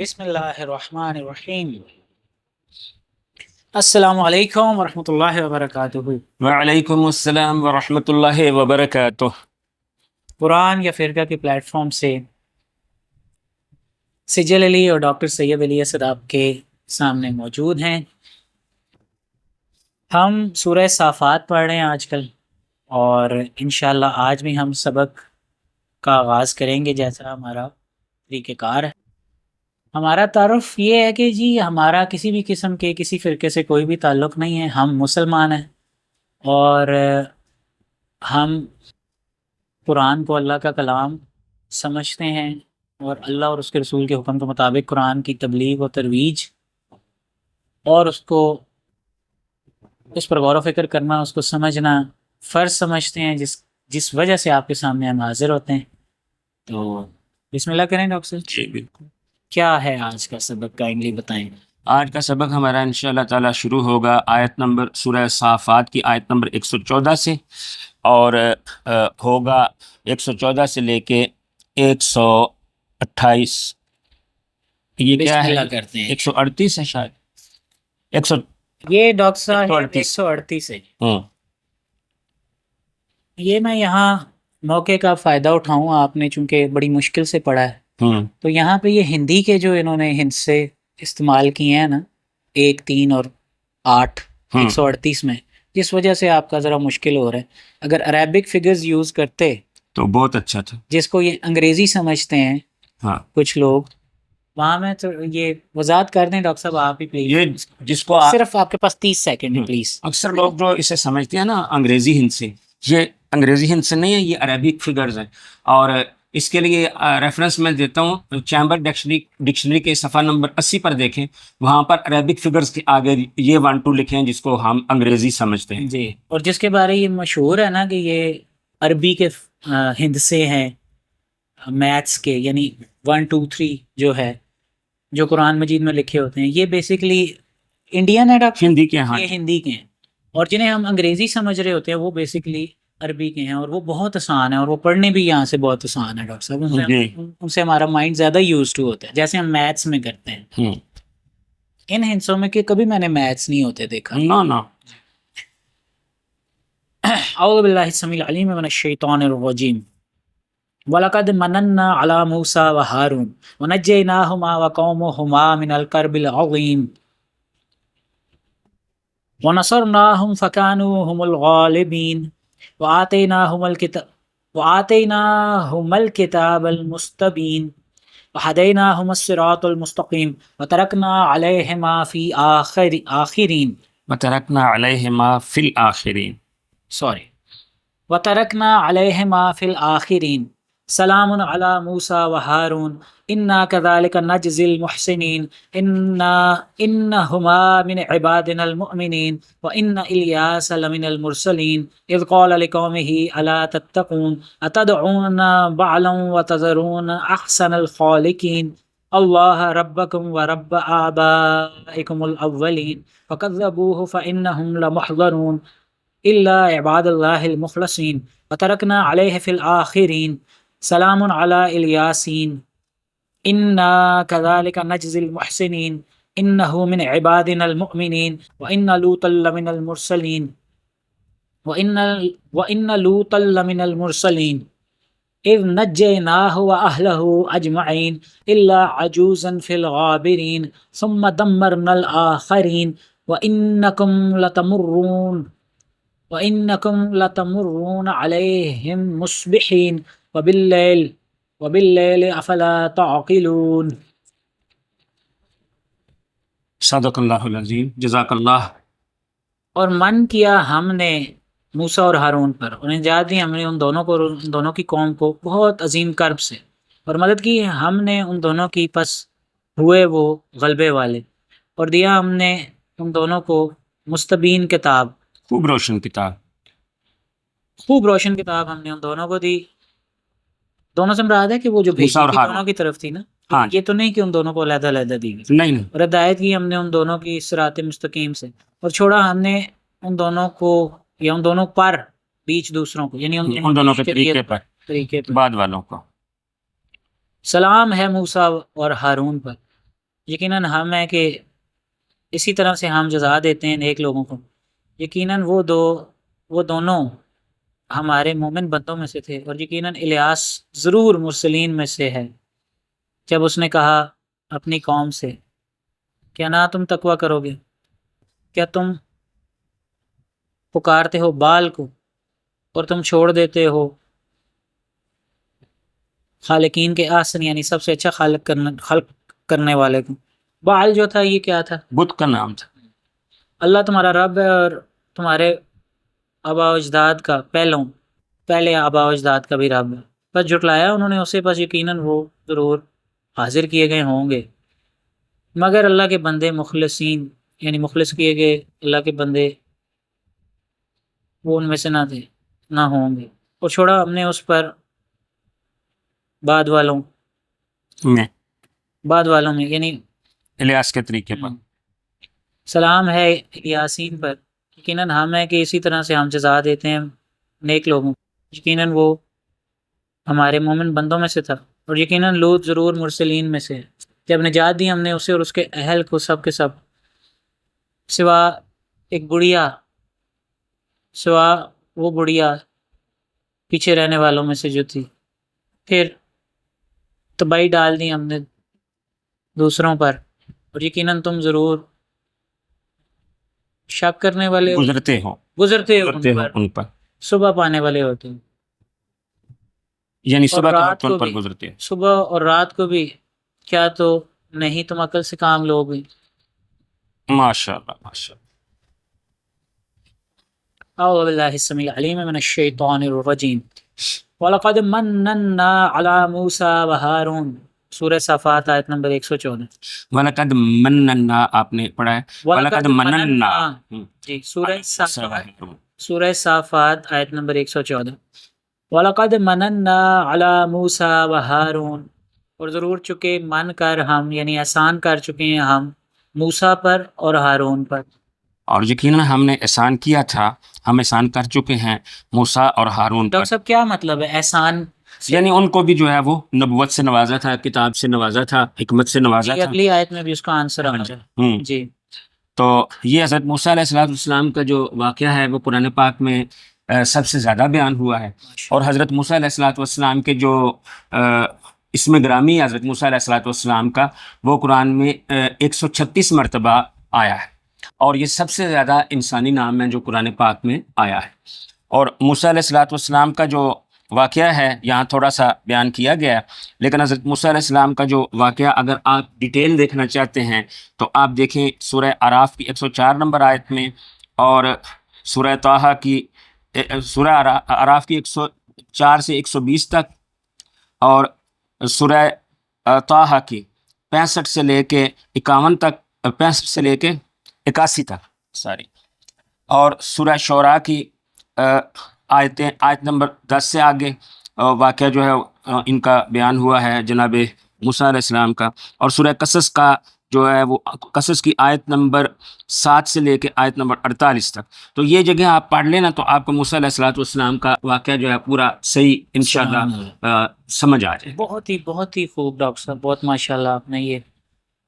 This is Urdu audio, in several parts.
بسم اللہ الرحمن الرحیم۔ السلام علیکم ورحمۃ اللہ وبرکاتہ۔ وعلیکم السلام ورحمۃ اللہ وبرکاتہ۔ قرآن یا فرقہ کے پلیٹ فارم سے سجل علی اور ڈاکٹر سید علی اسد آپ کے سامنے موجود ہیں۔ ہم سورہ صافات پڑھ رہے ہیں آج کل، اور انشاءاللہ آج بھی ہم سبق کا آغاز کریں گے جیسا ہمارا طریقہ کار ہے۔ ہمارا تعارف یہ ہے کہ جی ہمارا کسی بھی قسم کے کسی فرقے سے کوئی بھی تعلق نہیں ہے، ہم مسلمان ہیں اور ہم قرآن کو اللہ کا کلام سمجھتے ہیں، اور اللہ اور اس کے رسول کے حکم کے مطابق قرآن کی تبلیغ و ترویج اور اس پر غور و فکر کرنا، اس کو سمجھنا فرض سمجھتے ہیں، جس وجہ سے آپ کے سامنے ہم حاضر ہوتے ہیں۔ تو بسم اللہ کریں ڈاکٹر صاحب۔ جی بالکل۔ کیا ہے آج کا سبق، کائنڈلی بتائیں۔ آج کا سبق ہمارا انشاءاللہ تعالی شروع ہوگا آیت نمبر سورہ صافات کی آیت نمبر 114 سے، اور ہوگا 114 سے لے کے 128۔ یہ کیا ہے؟ کرتے ہیں 138 ہے شاید، یہ ڈاکٹر صاحب 138 ہے۔ یہ میں یہاں موقع کا فائدہ اٹھاؤں، آپ نے چونکہ بڑی مشکل سے پڑھا ہے تو یہاں پہ یہ ہندی کے جو انہوں نے ہند سے استعمال کیے ہیں نا، 1، 3 اور 8، 138 میں، جس وجہ سے آپ کا ذرا مشکل ہو رہا ہے۔ اگر عربک فگرز یوز کرتے تو بہت اچھا تھا، جس کو یہ انگریزی سمجھتے ہیں کچھ لوگ، وہاں میں تو یہ وضاحت کر دیں ڈاکٹر صاحب آپ ہی پلیز۔ یہ جس کو صرف آپ کے پاس 30 سیکنڈ ہے پلیز۔ اکثر لوگ جو اسے سمجھتے ہیں نا انگریزی ہند سے، یہ انگریزی ہند سے نہیں ہے، یہ عربک فگرز ہیں، اور اس کے لیے ریفرنس میں دیتا ہوں، چیمبر ڈکشنری کے صفحہ نمبر 80 پر دیکھیں، وہاں پر عربک فگرز کے آگے یہ 1 2 لکھے ہیں جس کو ہم انگریزی سمجھتے ہیں جی، اور جس کے بارے یہ مشہور ہے نا کہ یہ عربی کے ہند سے ہیں، میتھس کے، یعنی 1 2 3 جو ہے، جو قرآن مجید میں لکھے ہوتے ہیں، یہ بیسیکلی انڈین ہے ڈاکٹر، ہندی کے، ہاں یہ ہندی کے ہیں، اور جنہیں ہم انگریزی سمجھ رہے ہوتے ہیں وہ بیسیکلی عربی کے ہیں، اور وہ بہت آسان ہے، اور وہ پڑھنے بھی یہاں سے بہت آسان ہے ڈاکٹر صاحب، ان سے ہمارا مائنڈ زیادہ یوز ٹو ہوتا ہے، جیسے ہم میتھس میں کرتے ہیں۔ ان ہندسوں میں کہ کبھی میں نے میتھس نہیں ہوتے دیکھا۔ نا اعوذ باللہ السمیع العلیم من الشیطان الرجیم۔ وَلَقَدْ مَنَنَّا عَلَى مُوسَى وَهَارُونَ وَنَجَّيْنَاهُمَا وَقَوْمَهُمَا مِنَ الْكَرْبِ الْعَظِيمِ وَنَصَرْنَاهُمْ فَكَانُوا هُمُ الْغَالِبِينَ وَآتَيْنَاهُمَ الْكِتَابَ الْمُسْتَبِينَ وَهَدَيْنَاهُمَ الصِّرَاطَ الْمُسْتَقِيمَ وَتَرَكْنَا عَلَيْهِمَا فِي الْآخِرِينَ سلام علی موسیٰ وہارون انا کذالک نجزی المحسنین انہما من عبادنا المؤمنین وان الیاس لمن المرسلین اذ قال لقومہ الا تتقون اتدعون بعلا وتذرون احسن الخالقین اللہ ربکم ورب آبائکم الاولین فکذبوہ فانہم لمحضرون الا عباد اللہ المخلصین وترکنا علیہ فی الآخرین سلام علی الیاسین انا کذالک نجزی المحسنین انہ من عبادنا المؤمنین وان لوطا لمن المرسلین اذ نجیناہ واہلہ اجمعین الا عجوزا فی الغابرین ثم دمرنا الآخرین وَإِنَّكُمْ لَتَمُرُّونَ عَلَيْهِمْ مُصْبِحِينَ وَبِاللَّيْلِ أَفَلَا تَعْقِلُونَ۔ صدق اللہ العظیم، جزاک اللہ۔ اور من کیا ہم نے موسیٰ اور ہارون پر، اور نجات دی ہم نے ان دونوں کی قوم کو بہت عظیم کرب سے، اور مدد کی ہم نے ان دونوں کی، پس ہوئے وہ غلبے والے، اور دیا ہم نے ان دونوں کو مستبین کتاب، خوب روشن کتاب ہم نے ان دونوں کو دی۔ دونوں سے مراد ہے کہ وہ جو بھیجی تھی دونوں کی طرف تھی نا، یہ تو نہیں کہ ان دونوں کو علیحدہ علیحدہ دی گئی، نہیں، اور ہدایت کی ہم نے ان دونوں کی صراط مستقیم سے، اور چھوڑا ہم نے ان دونوں کو، یا ان دونوں پر، بیچ دوسروں کو، یعنی ان دونوں کے طریقے پر، بعد والوں کو۔ سلام ہے موسیٰ اور ہارون پر، یقیناً ہم ہیں کہ اسی طرح سے ہم جزا دیتے ہیں نیک لوگوں کو. یقیناً وہ دونوں ہمارے مومن بندوں میں سے تھے، اور یقیناً الیاس ضرور مرسلین میں سے ہے. جب اس نے کہا اپنی قوم سے کیا نہ تم تقوی کرو گے، کیا تم پکارتے ہو بال کو اور تم چھوڑ دیتے ہو خالقین کے احسن، یعنی سب سے اچھا خلق کرنے والے کو. بال جو تھا یہ کیا تھا؟ بت کا نام تھا. اللہ تمہارا رب ہے اور تمہارے آبا و اجداد کا پہلے آبا و اجداد کا بھی رب ہے. بس جھٹلایا انہوں نے اسے، بس یقیناً وہ ضرور حاضر کیے گئے ہوں گے. مگر اللہ کے بندے مخلصین، یعنی مخلص کیے گئے اللہ کے بندے، وہ ان میں سے نہ ہوں گے. اور چھوڑا ہم نے اس پر بعد والوں میں یعنی الیاس کے طریقے پر سلام ہے یاسین پر. یقیناً ہم ہیں کہ اسی طرح سے ہم جزا دیتے ہیں نیک لوگوں. یقیناً وہ ہمارے مومن بندوں میں سے تھا. اور یقیناً لوط ضرور مرسلین میں سے ہے. جب نجات دی ہم نے اسے اور اس کے اہل کو سب کے سب، سوا وہ بڑھیا پیچھے رہنے والوں میں سے جو تھی. پھر تباہی ڈال دی ہم نے دوسروں پر، اور یقیناً تم ضرور شک کرنے والے گزرتے ہو ان پر، صبح پانے والے ہوتے ہیں. یعنی اور صبح رات کے کو وقت پر بھی، گزرتے ہیں. صبح اور رات کو بھی. کیا تو نہیں تم عقل سے کام لوگے؟ ماشاء اللہ ماشاء اللہ. اعوذ باللہ السمیع العلیم من الشیطان الرجیم. وَلَقَدْ مَنَّنَّا عَلَى مُوسَى وَهَارُونَ، سورہ صافات آیت نمبر 114. وَلَقَدْ مَنَّنَّا آپ نے پڑھا ہے وَلَقَدْ مَنَّنَّا. جی سورہ صافات آیت نمبر 114. وَلَقَدْ مَنَنَّا عَلَى مُوسَى وَهَارُونَ، اور ضرور چکے من کر ہم، یعنی احسان کر چکے ہیں ہم موسیٰ پر اور ہارون پر. اور یقیناً ہم نے احسان کیا تھا، ہم احسان کر چکے ہیں موسیٰ اور ہارون پر. ڈاکٹر صاحب کیا مطلب ہے احسان؟ یعنی ان کو بھی جو ہے وہ نبوت سے نوازا تھا، کتاب سے نوازا تھا، حکمت سے نوازا تھا. اگلی آیت میں بھی اس کا آنسر آ جائے. جی تو یہ حضرت موسیٰ علیہ السلام کا جو واقعہ ہے وہ قرآن پاک میں سب سے زیادہ بیان ہوا ہے. اور حضرت موسیٰ علیہ السلام کے جو اسم گرامی حضرت موسیٰ علیہ السلام کا، وہ قرآن میں 136 مرتبہ آیا ہے. اور یہ سب سے زیادہ انسانی نام ہے جو قرآن پاک میں آیا ہے. اور موسیٰ علیہ السلام کا جو واقعہ ہے یہاں تھوڑا سا بیان کیا گیا ہے، لیکن حضرت موسیٰ علیہ السلام کا جو واقعہ اگر آپ ڈیٹیل دیکھنا چاہتے ہیں تو آپ دیکھیں سورہ اعراف کی 104 نمبر آیت میں، اور سورہ اعراف کی 104 سے 120 تک، اور سورہ طٰہٰ کی 65 سے لے کے 51 تک، 65 سے لے کے 81 تک اور سورہ شعراء کی آیت نمبر 10 سے آگے واقعہ جو ہے ان کا بیان ہوا ہے جناب موسیٰ علیہ السلام کا. اور سورہ قصص کا جو ہے وہ قصص کی آیت نمبر 7 سے لے کے آیت نمبر 48 تک. تو یہ جگہ آپ پڑھ لینا تو آپ کو موسیٰ علیہ السلام کا واقعہ جو ہے پورا صحیح انشاءاللہ سمجھ آ جائے. بہت ہی خوب ڈاکٹر صاحب، بہت ماشاءاللہ آپ نے یہ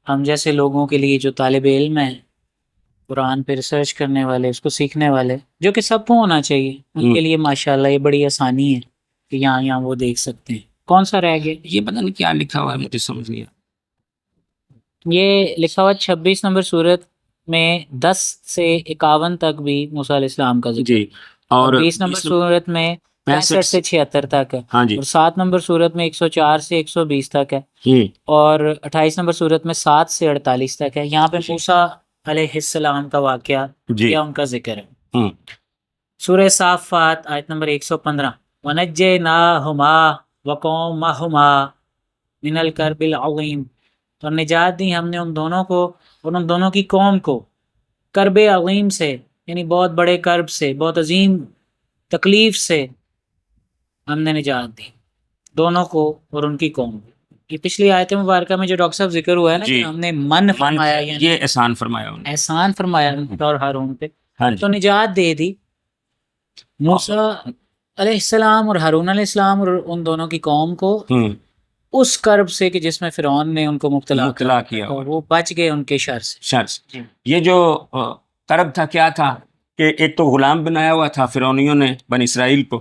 ہم جیسے لوگوں کے لیے، جو طالب علم ہیں قرآن پہ ریسرچ کرنے والے، اس کو سیکھنے والے، جو کہ سب کو ہونا چاہیے، ان کے لیے ماشاءاللہ یہ بڑی آسانی ہے کہ یہاں وہ دیکھ سکتے ہیں. کون سا رہ گیا؟ یہ پتہ نہیں کیا لکھا ہوا ہے، مجھے سمجھ نہیں آیا. یہ لکھا ہوا 26 نمبر سورت میں 10 سے 51 تک بھی موسیٰ علیہ السلام کا ذکر. جی. اور 20 نمبر سورت میں 65 سے 76 تک ہے. ہاں جی. اور 7 نمبر سورت میں 104 سے 120 تک ہے. اور 28 نمبر سورت میں 7 سے 48 تک ہے. یہاں پہ موسیٰ علیہ السلام کا واقعہ یا ان کا ذکر ہے. سورہ صافات آیت نمبر 115. وَنَجَّيْنَاهُمَا وَقَوْمَهُمَا مِنَ الْكَرْبِ الْعَظِيمِ، اور نجات دی ہم نے ان دونوں کو اور ان دونوں کی قوم کو کرب عظیم سے، یعنی بہت بڑے کرب سے، بہت عظیم تکلیف سے ہم نے نجات دی دونوں کو اور ان کی قوم کو. یہ پچھلی آیت مبارکہ میں جو ڈاکٹر صاحب ذکر ہوا ہے نا کہ ہم نے من فرمایا، یعنی یہ احسان فرمایا اور ہارون پہ، تو نجات دے دی موسیٰ علیہ السلام اور ہارون علیہ السلام اور ان دونوں کی قوم کو اس کرب سے کہ جس میں فرعون نے ان کو مبتلا کیا تو وہ بچ گئے ان کے شر سے. شر سے. یہ جو کرب تھا کیا تھا کہ ایک تو غلام بنایا ہوا تھا فرعونیوں نے بنی اسرائیل کو،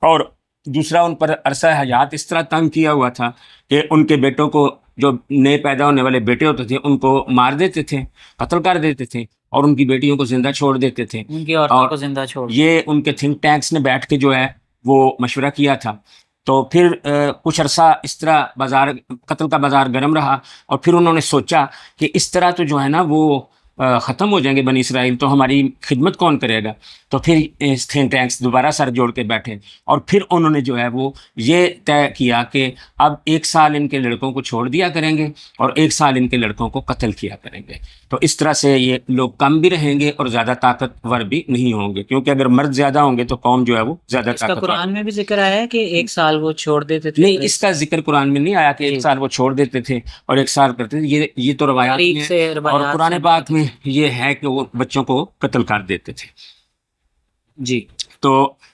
اور دوسرا ان پر عرصہ حیات اس طرح تنگ کیا ہوا تھا کہ ان کے بیٹوں کو، جو نئے پیدا ہونے والے بیٹے ہوتے تھے، ان کو مار دیتے تھے، قتل کر دیتے تھے، اور ان کی بیٹیوں کو زندہ چھوڑ دیتے تھے. ان کی عورتوں کو زندہ چھوڑ. یہ ان کے تھنک ٹینکس نے بیٹھ کے جو ہے وہ مشورہ کیا تھا. تو پھر کچھ عرصہ اس طرح قتل کا بازار گرم رہا، اور پھر انہوں نے سوچا کہ اس طرح تو جو ہے نا وہ ختم ہو جائیں گے بنی اسرائیل، تو ہماری خدمت کون کرے گا. تو پھر تھنک ٹینکس دوبارہ سر جوڑ کے بیٹھے، اور پھر انہوں نے جو ہے وہ یہ طے کیا کہ اب 1 سال ان کے لڑکوں کو چھوڑ دیا کریں گے اور 1 سال ان کے لڑکوں کو قتل کیا کریں گے. تو اس طرح سے یہ لوگ کم بھی رہیں گے اور زیادہ طاقتور بھی نہیں ہوں گے، کیونکہ اگر مرد زیادہ ہوں گے تو قوم جو ہے وہ زیادہ طاقتور. قرآن میں بھی ذکر آیا ہے کہ 1 سال وہ چھوڑ دیتے تھے. نہیں، اس کا ذکر قرآن میں نہیں آیا کہ 1 سال وہ چھوڑ دیتے تھے اور 1 سال کرتے تھے. یہ تو روایات میں، اور قرآن پاک میں یہ ہے کہ وہ بچوں کو قتل کر دیتے تھے. جی. تو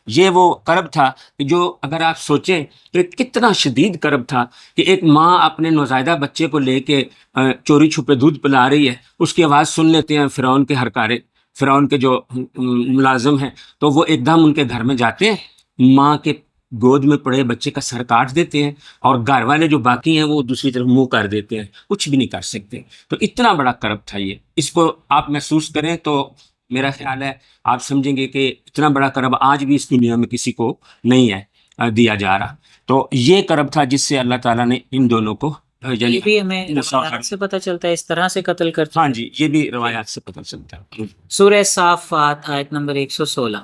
یہ وہ کرب تھا جو اگر آپ سوچیں کہ کتنا شدید کرب تھا کہ ایک ماں اپنے نوزائیدہ بچے کو لے کے چوری چھپے دودھ پلا رہی ہے، اس کی آواز سن لیتے ہیں فرعون کے ہرکارے، فرعون کے جو ملازم ہیں، تو وہ ایک دم ان کے گھر میں جاتے ہیں، ماں کے گود میں پڑے بچے کا سر کاٹ دیتے ہیں، اور گھر والے جو باقی ہیں وہ دوسری طرف منہ کر دیتے ہیں، کچھ بھی نہیں کر سکتے. تو اتنا بڑا کرب تھا یہ. اس کو آپ محسوس کریں تو میرا خیال ہے آپ سمجھیں گے کہ اتنا بڑا کرب آج بھی اس دنیا میں کسی کو نہیں ہے دیا جا رہا. تو یہ کرب تھا جس سے اللہ تعالیٰ نے ان دونوں کو، یہ بھی ہمیں روایات سے پتہ چلتا ہے اس طرح سے قتل کرتے. ہاں جی، یہ بھی روایات سے پتہ چلتا ہے. سورہ صافات آیت نمبر 116.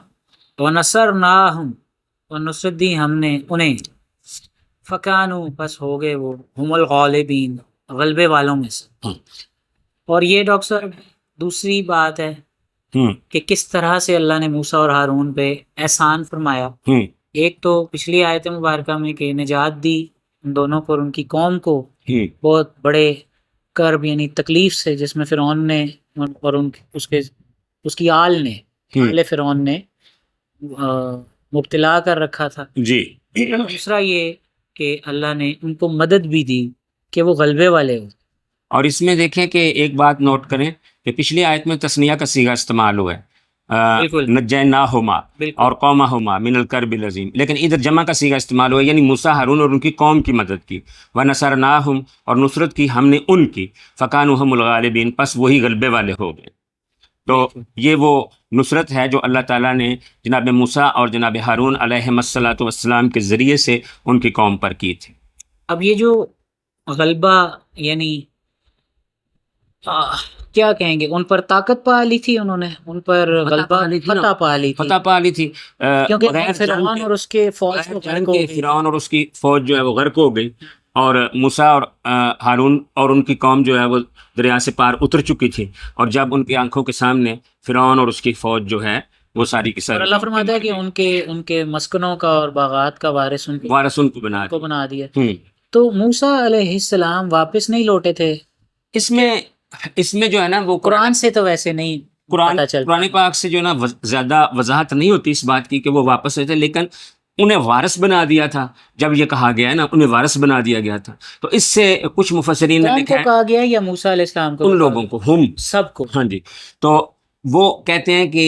وَنَصَرْنَاهُمْ، اور نصرت دی ہم نے انہیں، فَكَانُوا، پس ہو گئے وہ، ہم الغالبین، غلبے والوں میں سے. اور یہ ڈاکٹر صاحب دوسری بات ہے کہ کس طرح سے اللہ نے موسیٰ اور ہارون پہ احسان فرمایا. ایک تو پچھلی آیت مبارکہ میں کہ نجات دی ان دونوں کو اور ان کی قوم کو بہت بڑے کرب یعنی تکلیف سے، جس میں فرعون نے اور اس کی آل نے، آل فرعون نے مبتلا کر رکھا تھا. جی. دوسرا یہ کہ اللہ نے ان کو مدد بھی دی کہ وہ غلبے والے ہو. اور اس میں دیکھیں کہ ایک بات نوٹ کریں کہ پچھلی آیت میں تثنیہ کا صیغہ استعمال ہوا ہے، نجیناہما اور قومہما من الکرب العظیم، لیکن ادھر جمع کا صیغہ استعمال ہوا ہے، یعنی موسیٰ ہارون اور ان کی قوم کی مدد کی. ونصرناہم، اور نصرت کی ہم نے ان کی، فکانوا ہم الغالبین، پس وہی غلبے والے ہو گئے. تو یہ وہ نصرت ہے جو اللہ تعالیٰ نے جناب موسیٰ اور جناب ہارون علیہم الصلاۃ والسلام کے ذریعے سے ان کی قوم پر کی تھی. اب یہ جو غلبہ یعنی کیا کہیں گے، ان پر طاقت پا لی تھی انہوں نے، ان پر غلبہ فتح پا لی تھی، کیونکہ فرعون اور اس کے فوج فرعون اور اس کی فوج جو ہے وہ غرق ہو گئی، اور موسیٰ اور ہارون اور ان کی قوم جو ہے وہ دریا سے پار اتر چکی تھی. اور جب ان کی آنکھوں کے سامنے فرعون اور اس کی فوج جو ہے وہ ساری کی ساری، اللہ فرماتا ہے کہ ان کے مسکنوں کا اور باغات کا وارث ان کو بنا دیا. تو موسیٰ علیہ السلام واپس نہیں لوٹے تھے. اس میں جو ہے نا وہ قرآن سے تو ویسے نہیں، قرآن پاک سے جو ہے نا زیادہ وضاحت نہیں ہوتی اس بات کی کہ وہ واپس ہوئے تھے، لیکن انہیں وارث بنا دیا تھا. جب یہ کہا گیا ہے نا انہیں وارث بنا دیا گیا تھا، تو اس سے کچھ مفسرین نے لکھا ہے کہا گیا یا موسیٰ علیہ السلام کو، ان لوگوں کو، ہم سب کو. ہاں جی. تو وہ کہتے ہیں کہ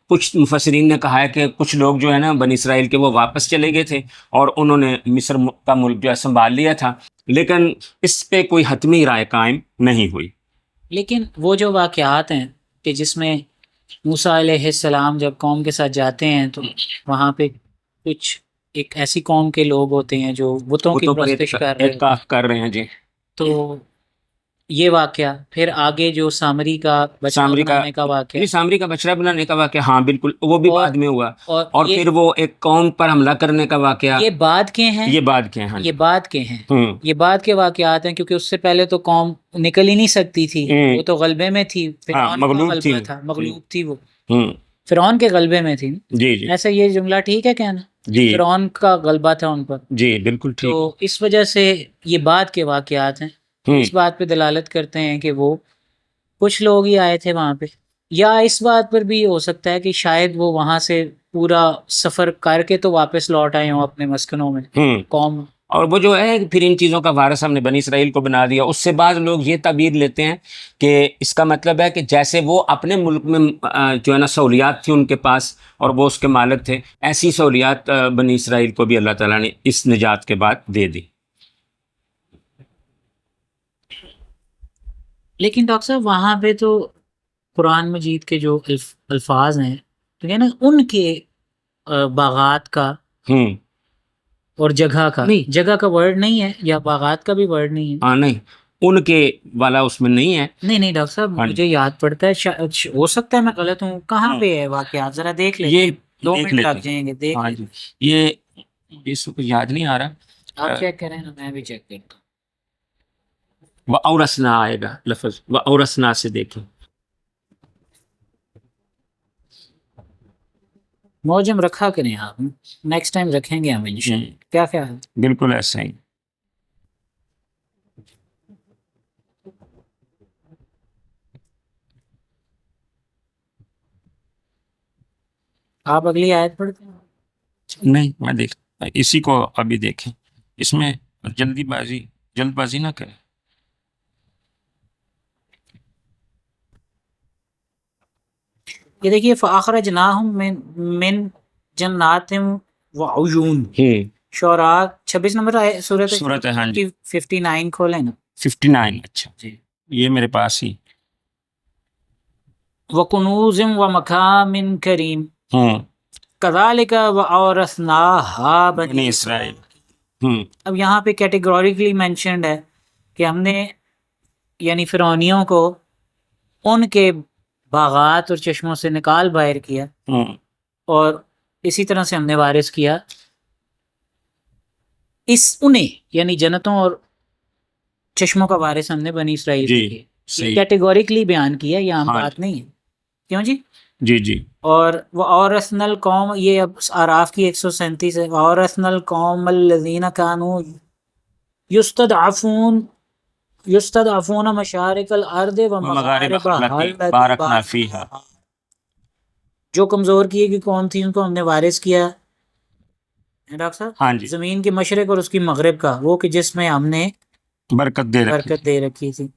کچھ مفسرین نے کہا ہے کہ کچھ لوگ جو ہے نا بنی اسرائیل کے وہ واپس چلے گئے تھے اور انہوں نے مصر کا ملک جو ہے سنبھال لیا تھا، لیکن اس پہ کوئی حتمی رائے قائم نہیں ہوئی. لیکن وہ جو واقعات ہیں کہ جس میں موسیٰ علیہ السلام جب قوم کے ساتھ جاتے ہیں تو وہاں پہ کچھ ایک ایسی قوم کے لوگ ہوتے ہیں جو بتوں کی پرستش کر رہے ہیں. جی. تو یہ واقعہ پھر آگے جو سامری کا بچڑا بنانے کا واقعہ، سامری کا بچڑا بنانے کا واقعہ، ہاں بالکل، وہ بھی بعد میں ہوا. اور پھر وہ ایک قوم پر حملہ کرنے کا واقعہ، یہ بعد کے ہیں، یہ بعد کے ہیں، یہ بعد کے ہیں، یہ بعد کے واقعات ہیں، کیونکہ اس سے پہلے تو قوم نکل ہی نہیں سکتی تھی، وہ تو غلبے میں تھی، مغلوب تھی، وہ فرعون کے غلبے میں تھی. جی جی، ایسا یہ جملہ ٹھیک ہے کہنا؟ جی، فرعون کا غلبہ تھا ان پر. جی بالکل ٹھیک. تو اس وجہ سے یہ بعد کے واقعات ہیں، اس بات پہ دلالت کرتے ہیں کہ وہ کچھ لوگ ہی آئے تھے وہاں پہ، یا اس بات پر بھی ہو سکتا ہے کہ شاید وہ وہاں سے پورا سفر کر کے تو واپس لوٹ آئے ہوں اپنے مسکنوں میں، قوم. اور وہ جو ہے پھر ان چیزوں کا وارث ہم نے بنی اسرائیل کو بنا دیا. اس سے بعض لوگ یہ تعبیر لیتے ہیں کہ اس کا مطلب ہے کہ جیسے وہ اپنے ملک میں جو ہے نا سہولیات تھی ان کے پاس اور وہ اس کے مالک تھے, ایسی سہولیات بنی اسرائیل کو بھی اللہ تعالیٰ نے اس نجات کے بعد دے دی. لیکن ڈاکٹر صاحب وہاں پہ تو قرآن مجید کے جو الفاظ ہیں تو کیا نا ان کے باغات کا اور جگہ کا, جگہ کا ورڈ نہیں ہے یا باغات کا بھی ورڈ نہیں ہے. ہاں نہیں, ان کے والا اس میں نہیں ہے. نہیں ڈاکٹر صاحب مجھے یاد پڑتا ہے, ہو سکتا ہے میں غلط ہوں, کہاں پہ ہے واقعات ذرا دیکھ لیں, یہ 2 منٹ لگ جائیں گے دیکھ لیں. یہ اس کو یاد نہیں آ رہا, آپ چیک کریں نا, میں بھی چیک کرتا ہوں. وَأَوْرَثْنَا آئے گا لفظ, وَأَوْرَثْنَا سے دیکھیں. موجم رکھا کریں آپ, نیکسٹ ٹائم رکھیں گے ہم انشاءاللہ. کیا خیال ہے؟ بالکل ایسا ہی. آپ اگلی آیت پڑھتے ہیں؟ نہیں میں دیکھ, اسی کو ابھی دیکھیں, اس میں جلد بازی نہ کریں. یہ دیکھیے فَأَخْرَجْنَاهُمْ مِنْ جَنَّاتٍ وَعُيُونٍ, شعراء 26 نمبر سورت 59 کھولیں نا. 59 اچھا جی, یہ میرے پاس ہی. وَكُنُوزٍ وَمَقَامٍ كَرِيمٍ كَذَلِكَ وَأَوْرَثْنَاهَا بنی اسرائیل. اب یہاں پہ کیٹیگوریکلی مینشنڈ ہے کہ ہم نے یعنی فرعونیوں کو ان کے باغات اور چشموں سے نکال باہر کیا, اور اسی طرح سے ہم نے وارث کیا انہیں یعنی جنتوں اور چشموں کا وارث ہم نے بنی اسرائیل کو کیا. کیٹیگوریکلی بیان کیا, یہ عام بات نہیں ہے. کیوں جی؟ جی. اور وَأَوْرَثْنَا الْقَوْمَ, یہ اب اعراف کی 137 ہے. وَأَوْرَثْنَا الْقَوْمَ الَّذِينَ كَانُوا يُسْتَضْعَفُونَ مَشَارِقَ الْأَرْضِ وَمَغَارِبَهَا باركنا فيها. جو کمزور کیے گی قوم تھی ان کو ہم نے وارث کیا ڈاکٹر صاحب, ہاں جی, زمین کے مشرق اور اس کی مغرب کا, وہ کہ جس میں ہم نے برکت دے رکھی تھی.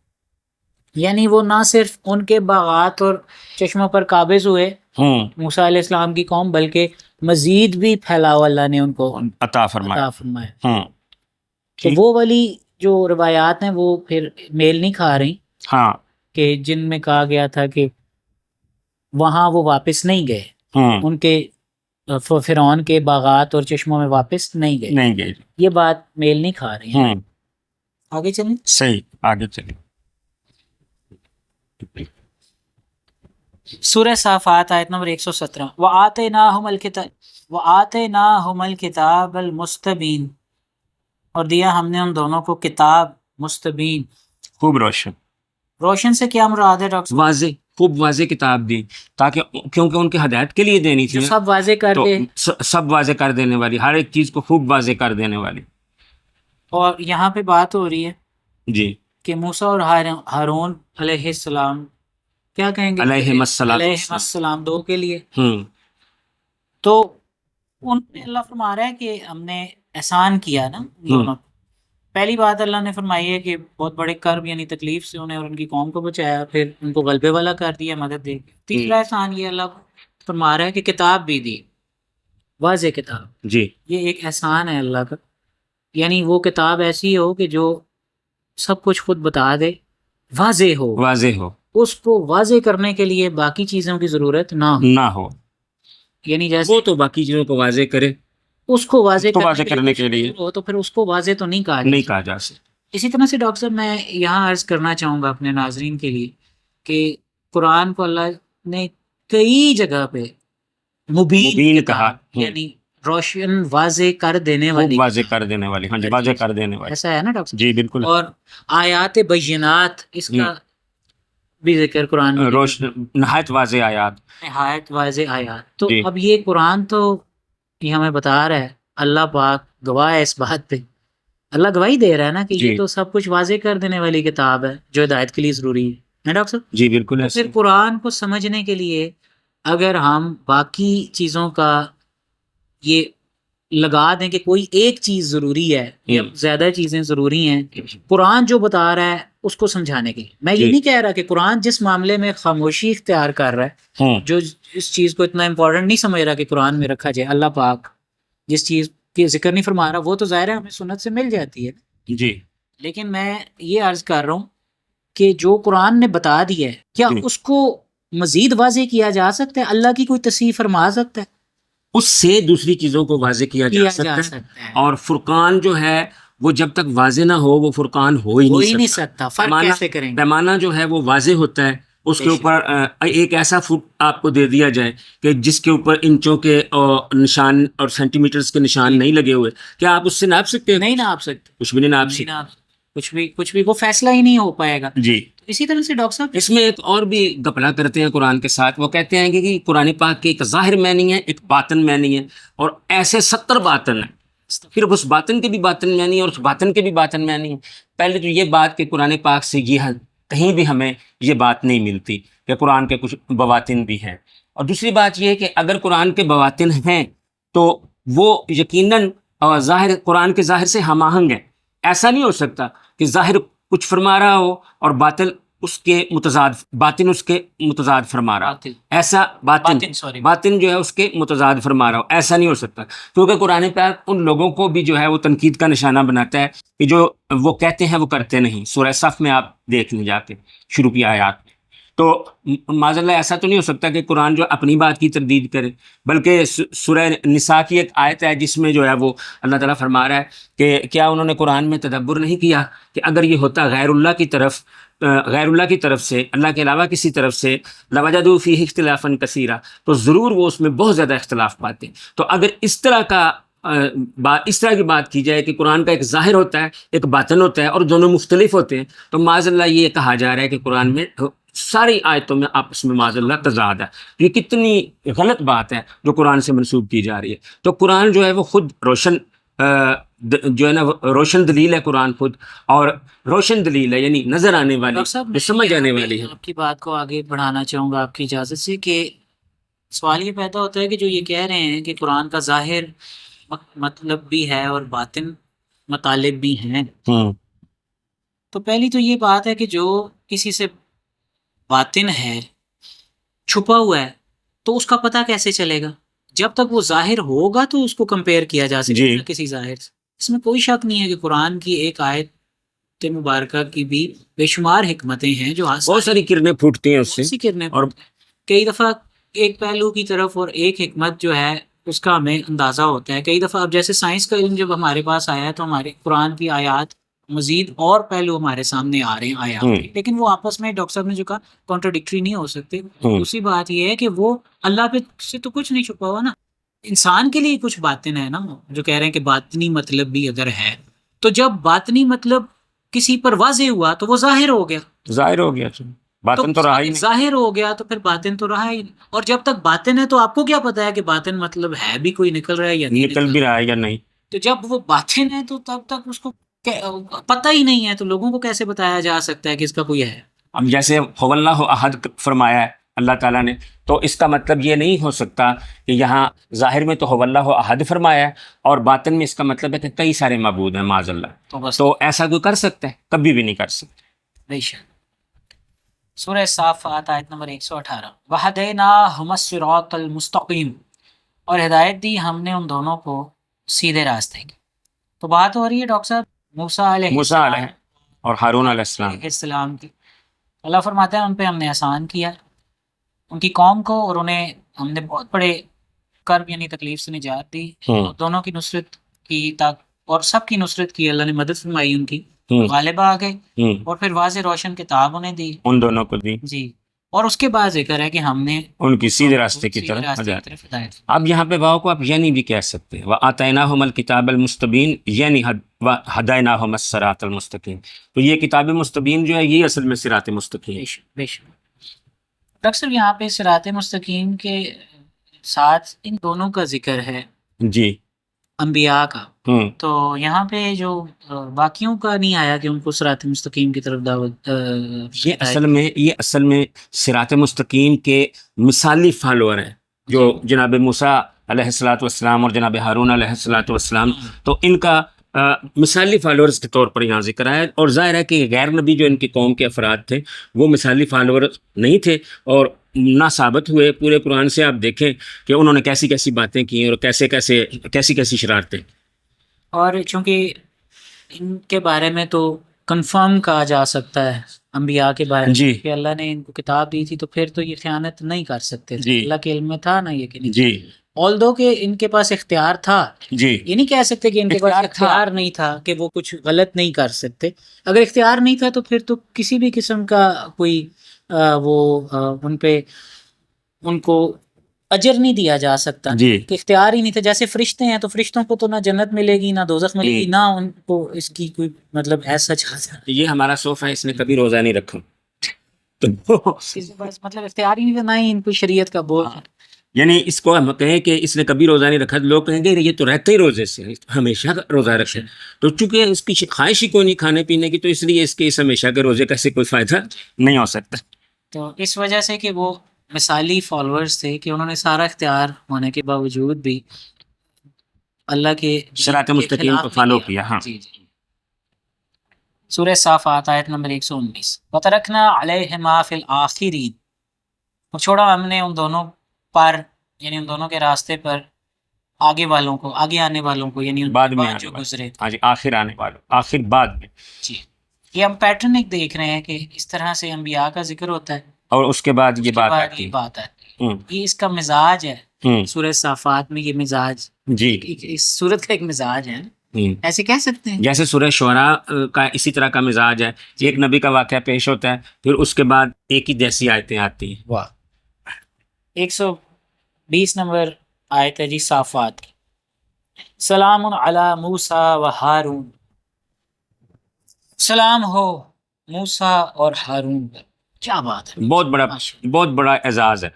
یعنی وہ نہ صرف ان کے باغات اور چشموں پر قابض ہوئے موسیٰ علیہ السلام کی قوم, بلکہ مزید بھی پھیلاؤ اللہ نے ان کو عطا فرمایا. تو وہ والی جو روایات ہیں وہ پھر میل نہیں کھا رہی, کہ جن میں کہا گیا تھا کہ وہاں وہ واپس نہیں گئے, ان کے فرعون کے باغات اور چشموں میں واپس نہیں گئے. یہ بات میل نہیں کھا رہی. آگے چلیں. صحیح, آگے چلیں. سورہ صافات آیت نمبر 117. وَآتَيْنَاهُمَ الْكِتَابَ الْمُسْتَبِينَ, اور دیا ہم نے ان دونوں کو کتاب مستبین, خوب روشن سے کیا مراد ہے ڈاکٹر؟ واضح, خوب واضح کتاب دی, تاکہ کیونکہ ان کی ہدایت کے لیے دینی تھی, سب واضح کر دے, سب واضح کر دینے والی, ہر ایک چیز کو خوب واضح کر دینے والی. اور یہاں پہ بات ہو رہی ہے جی کہ موسیٰ اور ہارون علیہ السلام, کیا کہیں گے, علیہم السلام, دو کے لیے. تو ان نے اللہ فرما رہا ہے کہ ہم نے احسان کیا نا دونوں. پہلی بات اللہ نے فرمائی ہے کہ بہت بڑے کرب یعنی تکلیف سے انہیں اور ان کی قوم کو بچایا, پھر ان کو غلبے والا کر دیا مدد دے کے. تیسرا احسان یہ اللہ فرما رہا ہے کہ کتاب بھی دی, واضح کتاب. جی, یہ ایک احسان ہے اللہ کا, یعنی وہ کتاب ایسی ہو کہ جو سب کچھ خود بتا دے, واضح ہو, اس کو واضح کرنے کے لیے باقی چیزوں کی ضرورت نہ ہو. یعنی جیسے وہ تو باقی چیزوں کو واضح کرے, اس کو واضح کرنے کے لیے تو پھر اس کو واضح تو نہیں کہا جا سکتا. اسی طرح سے ڈاکٹر صاحب میں یہاں عرض کرنا چاہوں گا اپنے ناظرین کے لیے کہ قرآن کو اللہ نے کئی جگہ پہ مبین کہا, یعنی روشن واضح کر دینے والی, واضح کر دینے والی. ہاں جی, واضح کر دینے والی, ایسا ہے نا ڈاکٹر؟ جی بالکل. اور آیات بینات, اس کا بھی ذکر قرآن میں, روشن نہایت واضح آیات. تو اب یہ قرآن تو یہ ہمیں بتا رہا ہے, اللہ پاک گواہ ہے اس بات پہ, اللہ گواہی دے رہا ہے نا کہ یہ تو سب کچھ واضح کر دینے والی کتاب ہے جو ہدایت کے لیے ضروری ہے ڈاکٹر صاحب؟ جی بالکل. پھر قرآن کو سمجھنے کے لیے اگر ہم باقی چیزوں کا یہ لگا دیں کہ کوئی ایک چیز ضروری ہے یا ہوں۔ زیادہ چیزیں ضروری ہیں قرآن جو بتا رہا ہے اس کو سمجھانے کے لیے. میں یہ جی۔ نہیں کہہ رہا کہ قرآن جس معاملے میں خاموشی اختیار کر رہا ہے، ہوں۔ جو اس چیز کو اتنا امپورٹنٹ نہیں سمجھ رہا کہ قرآن میں رکھا جائے، اللہ پاک جس چیز کی ذکر نہیں فرما رہا وہ تو ظاہر ہے ہمیں سنت سے مل جاتی ہے. جی لیکن میں یہ عرض کر رہا ہوں کہ جو قرآن نے بتا دیا ہے کیا جی۔ اس کو مزید واضح کیا جا سکتا ہے؟ اللہ کی کوئی تصریح فرما سکتا ہے؟ اس سے دوسری چیزوں کو واضح کیا جا سکتا ہے، اور فرقان جو ہے وہ جب تک واضح نہ ہو وہ فرقان ہو ہی نہیں سکتا. فرق پیمانہ کیسے کریں گے؟ پیمانہ جو ہے وہ واضح ہوتا ہے، اس کے بے شک. اوپر ایک ایسا فٹ آپ کو دے دیا جائے کہ جس کے اوپر انچوں کے نشان اور سینٹی میٹرز کے نشان نہیں لگے ہوئے، کیا آپ اس سے ناپ سکتے ہیں؟ نہیں ناپ سکتے، کچھ بھی نہیں ناپ نہیں سکتے. ناپ کچھ بھی وہ فیصلہ ہی نہیں ہو پائے گا. جی. اسی طرح سے ڈاکٹر صاحب اس میں ایک اور بھی گپلا کرتے ہیں قرآن کے ساتھ، وہ کہتے ہیں کہ قرآن پاک کے ایک ظاہر معنی ہے، ایک باطن معنی ہے، اور ایسے 70 باطن ہیں. پھر اس باطن کے بھی باطن معنی ہے اور اس باطن کے بھی باطن معنی ہے. پہلے تو یہ بات کہ قرآن پاک سے یہ کہیں بھی ہمیں یہ بات نہیں ملتی کہ قرآن کے کچھ بواطن بھی ہیں. اور دوسری بات یہ ہے کہ اگر قرآن کے بواطن ہیں تو وہ یقیناً ظاہر قرآن کے ظاہر سے ہم آہنگ ہیں. ایسا نہیں ہو سکتا کہ ظاہر کچھ فرما رہا ہو اور باطن اس کے متضاد فرما رہا ہو. ایسا باطن جو ہے اس کے متضاد فرما رہا ہو، ایسا نہیں ہو سکتا، کیونکہ قرآن پاک ان لوگوں کو بھی جو ہے وہ تنقید کا نشانہ بناتا ہے کہ جو وہ کہتے ہیں وہ کرتے نہیں. سورہ صف میں آپ دیکھ لیں جا کے شروع کی آیات. تو معاذ اللہ ایسا تو نہیں ہو سکتا کہ قرآن جو اپنی بات کی تردید کرے، بلکہ سورہ نساء کی ایک آیت ہے جس میں جو ہے وہ اللہ تعالیٰ فرما رہا ہے کہ کیا انہوں نے قرآن میں تدبر نہیں کیا کہ اگر یہ ہوتا غیر اللہ کی طرف سے، اللہ کے علاوہ کسی طرف سے، لوجدوا فیہ اختلافا کثیرا، تو ضرور وہ اس میں بہت زیادہ اختلاف پاتے. تو اگر اس طرح کی بات کی جائے کہ قرآن کا ایک ظاہر ہوتا ہے ایک باطن ہوتا ہے اور دونوں مختلف ہوتے ہیں، تو معاذ اللہ یہ کہا جا رہا ہے کہ قرآن میں ساری آیتوں میں آپس میں معاذ اللہ تضاد ہے. یہ کتنی غلط بات ہے جو قرآن سے منسوب کی جا رہی ہے. تو قرآن جو ہے وہ خود روشن جو ہے نا روشن دلیل ہے قرآن خود، اور روشن دلیل ہے یعنی نظر آنے والی، جو سمجھ آنے والی ہے. آپ کی بات کو آگے بڑھانا چاہوں گا آپ کی اجازت سے، کہ سوال یہ پیدا ہوتا ہے کہ جو یہ کہہ رہے ہیں کہ قرآن کا ظاہر مطلب بھی ہے اور باطن مطالب بھی ہیں، تو پہلی تو یہ بات ہے کہ جو کسی سے باطن ہے چھپا ہوا ہے تو اس کا پتہ کیسے چلے گا؟ جب تک وہ ظاہر ہوگا تو اس کو کمپیئر کیا جا سکتا ہے کسی ظاہر سے. اس میں کوئی شک نہیں ہے کہ قرآن کی ایک آیت مبارکہ کی بھی بے شمار حکمتیں ہیں، جو بہت ساری کرنیں پھوٹتی ہیں اس سے، اور کئی دفعہ ایک پہلو کی طرف اور ایک حکمت جو ہے اس کا ہمیں اندازہ ہوتا ہے. کئی دفعہ اب جیسے سائنس کا علم جب ہمارے پاس آیا ہے تو ہمارے قرآن کی آیات مزید اور پہلو ہمارے سامنے آ رہے ہیں آیات، لیکن وہ آپس میں ڈاکٹر صاحب نے جو کہا کانٹرڈکٹری نہیں ہو سکتے. دوسری بات یہ ہے کہ وہ اللہ پہ سے تو کچھ نہیں چھپا ہوا نا، انسان کے لیے کچھ باطن ہے نا، جو کہہ رہے ہیں کہ باطنی مطلب بھی اگر ہے تو جب باطنی مطلب کسی پر واضح ہوا تو وہ ظاہر ہو گیا، باطن تو رہا ہی نہیں. ظاہر ہو گیا تو پھر باطن تو رہا ہی نہیں. اور جب تک باطن ہے تو آپ کو کیا پتا ہے کہ باطن مطلب ہے بھی کوئی نکل رہا ہے یا نہیں نکل بھی رہا ہے یا نہیں. تو جب وہ باطن ہے تو تب تک اس کو پتہ ہی نہیں ہے، تو لوگوں کو کیسے بتایا جا سکتا ہے کہ اس کا کوئی ہے؟ اب جیسے هو اللہ احد فرمایا ہے اللہ تعالیٰ نے، تو اس کا مطلب یہ نہیں ہو سکتا کہ یہاں ظاہر میں تو هو اللہ احد فرمایا ہے اور باطن میں اس کا مطلب ہے کہ کئی سارے معبود ہیں معاذ اللہ. تو ایسا کوئی کر سکتا ہے؟ کبھی بھی نہیں کر سکتا. بے شک. سورہ صافات آیت نمبر 118، وَهَدَيْنَاهُمَا الصِّرَاطَ الْمُسْتَقِيمَ، اور ہدایت دی ہم نے ان دونوں کو سیدھے راستے کی. تو بات ہو رہی ہے ڈاکٹر صاحب موسیٰ علیہ اور ہارون علیہ السلام کی. اللہ فرماتا ہے ان پہ ہم نے احسان کیا ان کی قوم کو، اور انہیں ہم نے بہت بڑے کرب یعنی تکلیف سے نجات دی. دونوں کی نصرت کی اور سب کی نصرت کی، اللہ نے مدد فرمائی ان کی، غالبہ آ گئے، اور پھر واضح روشن کتاب انہیں دی، ان دونوں کو دی جی. اور اس کے بعد ذکر ہے کہ ہم نے ان کی سیدھے راستے کی طرف ہدایت. اب یہاں پہ واؤ کو آپ یعنی بھی کہہ سکتے ہیں، وَآتَيْنَاهُمَ الْكِتَابَ الْمُسْتَبِينَ یعنی وَهَدَيْنَاهُمَ الصِّرَاطَ الْمُسْتَقِيمَ. تو یہ کتاب مستبین جو ہے یہ اصل میں صراط مستقیم. بے شک. ڈاکٹر صاحب یہاں پہ صراط مستقیم کے ساتھ ان دونوں کا ذکر ہے جی انبیاء کا، تو یہاں پہ جو باقیوں کا نہیں آیا کہ ان کو صراط مستقیم کی طرف دعوت. یہ اصل میں صراط مستقیم کے مثالی فالوور ہیں جو جناب موسیٰ علیہ الصلوۃ والسلام اور جناب ہارون علیہ الصلوۃ والسلام، تو ان کا مثالی فالورز کے طور پر یہاں ذکر آیا، اور ظاہر ہے کہ غیر نبی جو ان کی قوم کے افراد تھے وہ مثالی فالور نہیں تھے اور نہ ثابت ہوئے۔ پورے قرآن سے آپ دیکھیں کہ انہوں نے کیسی کیسی باتیں کی اور کیسی کیسی شرارتیں۔ اور چونکہ ان کے بارے میں تو کنفرم کہا جا سکتا ہے انبیاء کے بارے میں جی کہ اللہ نے ان کو کتاب دی تھی، تو پھر تو یہ خیانت نہیں کر سکتے تھے، جی اللہ کے علم میں تھا نا یہ کہ نہیں۔ جی آلدو کہ ان کے پاس اختیار تھا، جی یہ نہیں کہہ سکتے کہ ان کے پاس اختیار تھا۔ اختیار نہیں تھا کہ وہ کچھ غلط نہیں کر سکتے۔ اگر اختیار نہیں تھا تو پھر تو کسی بھی قسم کا کوئی ان پہ ان کو اجر نہیں دیا جا سکتا جی کہ اختیار ہی نہیں تھا۔ جیسے فرشتے ہیں تو فرشتوں کو تو نہ جنت ملے گی نہ دوزخ ملے گی، نہ ان کو اس کی کوئی مطلب ایسا یہ ہمارا صوفہ ہے، اس نے کبھی روزہ نہیں رکھا، تو مطلب اختیار ہی نہیں تھا، نہ ہی ان کو شریعت کا بوجھ۔ یعنی اس کو ہم کہیں کہ اس نے کبھی روزہ نہیں رکھا، لوگ کہیں گے یہ تو رہتا ہی روزے سے، ہمیشہ روزہ رکھے، تو چونکہ اس کی خواہش ہی کوئی نہیں کھانے پینے کی، تو اس لیے اس کے اس ہمیشہ کے روزے کا سے کوئی فائدہ نہیں ہو سکتا۔ تو اس وجہ سے کہ وہ مثالی فالورز تھے کہ انہوں نے سارا اختیار ہونے کے باوجود بھی اللہ کے صراط مستقیم کو فالو کیا۔ ہاں جی جی۔ سورہ صافات آیت نمبر 119، وَتَرَكْنَا عَلَيْهِمَا فِي الْآخِرِينَ، اور چھوڑا ہم نے ان دونوں پر، یعنی ان دونوں کے راستے پر آگے والوں کو، آگے آنے والوں کو، یعنی ان بعد میں جو آنے گزرے۔ ہاں جی، آخر آنے والوں، آخر بعد میں۔ جی، یہ ہم پیٹرن ایک دیکھ رہے ہیں کہ اس طرح سے انبیاء کا ذکر ہوتا ہے، اور اس کے بعد یہ اس کے بات بعد آتی یہ ہے۔ بات آتی ہے۔ یہ اس کا مزاج ہے، سورہ صافات میں یہ مزاج، جی اس سورت کا ایک مزاج ہے، ایسے کہہ سکتے ہیں۔ جیسے سورہ شعراء کا اسی طرح کا مزاج ہے، ایک نبی کا واقعہ پیش ہوتا ہے، پھر اس کے بعد ایک ہی جیسی آیتیں آتی ہیں۔ واہ، 120 نمبر آیت ہے جی صافات کی، سلام علی موسیٰ و ہارون، سلام ہو موسیٰ اور ہارون پر۔ کیا بات ہے، بہت بڑا اعزاز ہے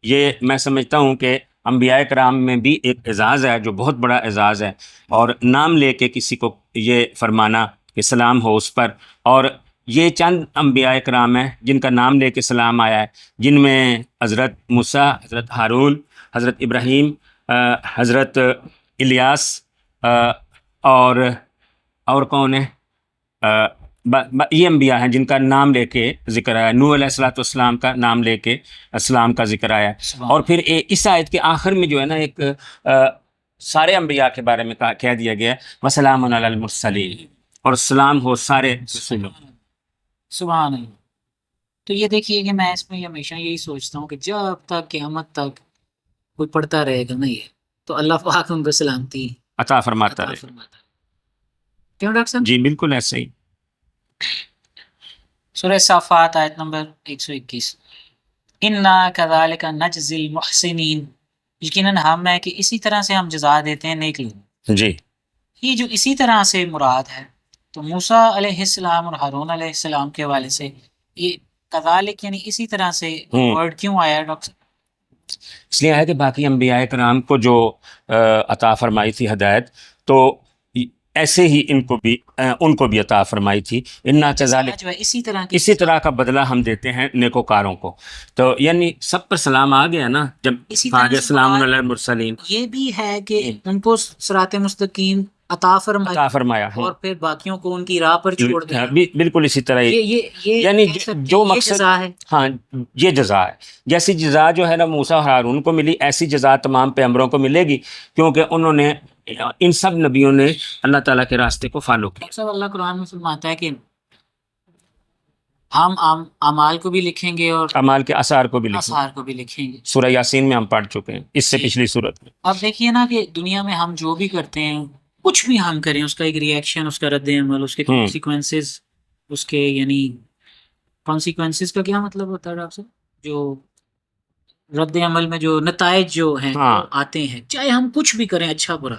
یہ۔ میں سمجھتا ہوں کہ انبیاء کرام میں بھی ایک اعزاز ہے جو بہت بڑا اعزاز ہے، اور نام لے کے کسی کو یہ فرمانا کہ سلام ہو اس پر، اور یہ چند انبیاء کرام ہیں جن کا نام لے کے سلام آیا ہے، جن میں حضرت موسیٰ، حضرت ہارون، حضرت ابراہیم، حضرت الیاس، اور کون ہے، یہ انبیاء ہیں جن کا نام لے کے ذکر آیا۔ نوح علیہ الصلوۃ والسلام کا نام لے کے اسلام کا ذکر آیا، اور پھر اس آیت کے آخر میں جو ہے نا ایک سارے انبیاء کے بارے میں کہہ دیا گیا ہے، وسلام علی المرسلین، اور سلام ہو سارے رسولوں۔ سبحان اللہ۔ تو یہ دیکھیے کہ میں اس میں ہمیشہ یہی سوچتا ہوں کہ جب تک قیامت تک کوئی پڑھتا رہے گا نہیں ہے تو اللہ پاک ان کو سلامتی عطا فرماتا رہے۔ کیوں ڈاکٹر صاحب؟ جی بالکل ایسے ہی۔ سورہ صافات آیت نمبر 121، اِنَّا كَذَلِكَ نَجْزِي الْمُحْسِنِينَ، یقیناً ہم ہے کہ اسی طرح سے ہم جزا دیتے ہیں نیک لوگوں۔ جی یہ جو اسی طرح سے مراد ہے، تو موسیٰ علیہ السلام اور ہارون علیہ السلام کے حوالے سے یہ کذالک یعنی اسی طرح سے ورڈ کیوں آیا ڈاکٹر؟ اس لیے ہے کہ باقی انبیاء کرام کو جو عطا فرمائی تھی ہدایت، تو ایسے ہی ان کو بھی عطا فرمائی تھی۔ انا کذالک، اسی طرح کا بدلہ ہم دیتے ہیں نیکوکاروں کو۔ تو یعنی سب پر سلام آ گیا نا جب آگے سلام علی المرسلین۔ یہ بھی ہے کہ ان کو صراط مستقیم عطا فرمایا اور پھر باقیوں کو ان کی راہ پر چھوڑ دیا۔ بالکل اسی طرح یعنی جو مقصد ہے، ہاں یہ جزا ہے، جیسی جزا جو ہے نا موسیٰ اور ہارون کو ملی، ایسی جزا تمام پیغمبروں کو ملے گی، کیونکہ انہوں نے، ان سب نبیوں نے اللہ تعالیٰ کے راستے کو فالو کیا۔ اللہ قرآن میں فرماتا ہے کہ ہم اعمال کو بھی لکھیں گے اور اعمال کے آثار کو بھی لکھیں گے۔ سورہ یاسین میں ہم پڑھ چکے ہیں، اس سے پچھلی سورت میں۔ اب دیکھیے نا کہ دنیا میں ہم جو بھی کرتے ہیں، کچھ بھی ہم کریں، اس کا ایک ری ایکشن، اس کا رد عمل، اس کے کانسیکوینسز، اس کے یعنی کانسیکوینسز کا کیا مطلب ہوتا ہے ڈاکٹر صاحب؟ جو رد عمل میں جو نتائج جو ہیں آتے ہیں، چاہے ہم کچھ بھی کریں اچھا برا،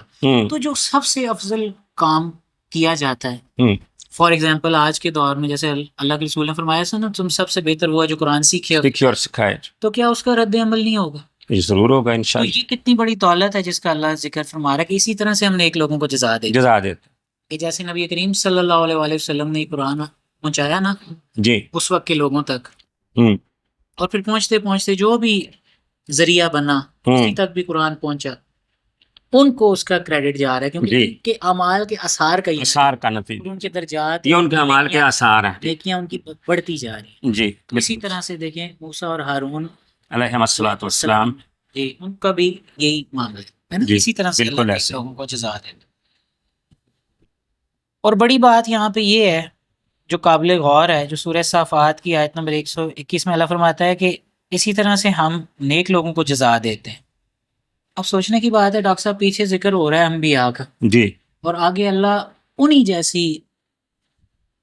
تو جو سب سے افضل کام کیا جاتا ہے، فار ایگزامپل آج کے دور میں جیسے اللہ کے رسول نے فرمایا تھا نا، تم سب سے بہتر ہوا جو قرآن سیکھے اور سکھائے، تو کیا اس کا رد عمل نہیں ہوگا؟ یہ ضرور ہوگا انشاءاللہ۔ یہ کتنی بڑی دولت ہے جس کا اللہ ذکر فرما رہا ہے کہ اسی طرح سے ہم نے ایک لوگوں کو جزا دیتے کہ جیسے نبی کریم صلی اللہ علیہ وسلم نے قرآن پہنچایا نا جی اس وقت کے لوگوں تک، اور پھر پہنچتے پہنچتے جو بھی ذریعہ بنا اسی تک بھی قرآن پہنچا، ان کو اس کا کریڈٹ جا رہا ہے کیونکہ جی ان کے اعمال کے اثار کا یہ اثار کا نتیجہ ان کے درجات یہ ان کے اعمال کے آثار ہیں نیکیاں ان کی بڑھتی جا رہی ہیں. جی تو اسی طرح سے دیکھیں موسیٰ اور ہارون علیہ الصلوۃ والسلام جی ان کا بھی یہی معاملہ ہے نا. جی اسی طرح سے بالکل اللہ ایسے. لوگوں کو جزا دیتا. اور بڑی بات یہاں پہ یہ ہے جو قابل غور ہے جو سورہ صافات کی آیت نمبر 121 میں اللہ فرماتا ہے کہ اسی طرح سے ہم نیک لوگوں کو جزا دیتے ہیں. اب سوچنے کی بات ہے ڈاکٹر صاحب پیچھے ذکر ہو رہا ہے انبیاء کا جی اور آگے اللہ انہی جیسی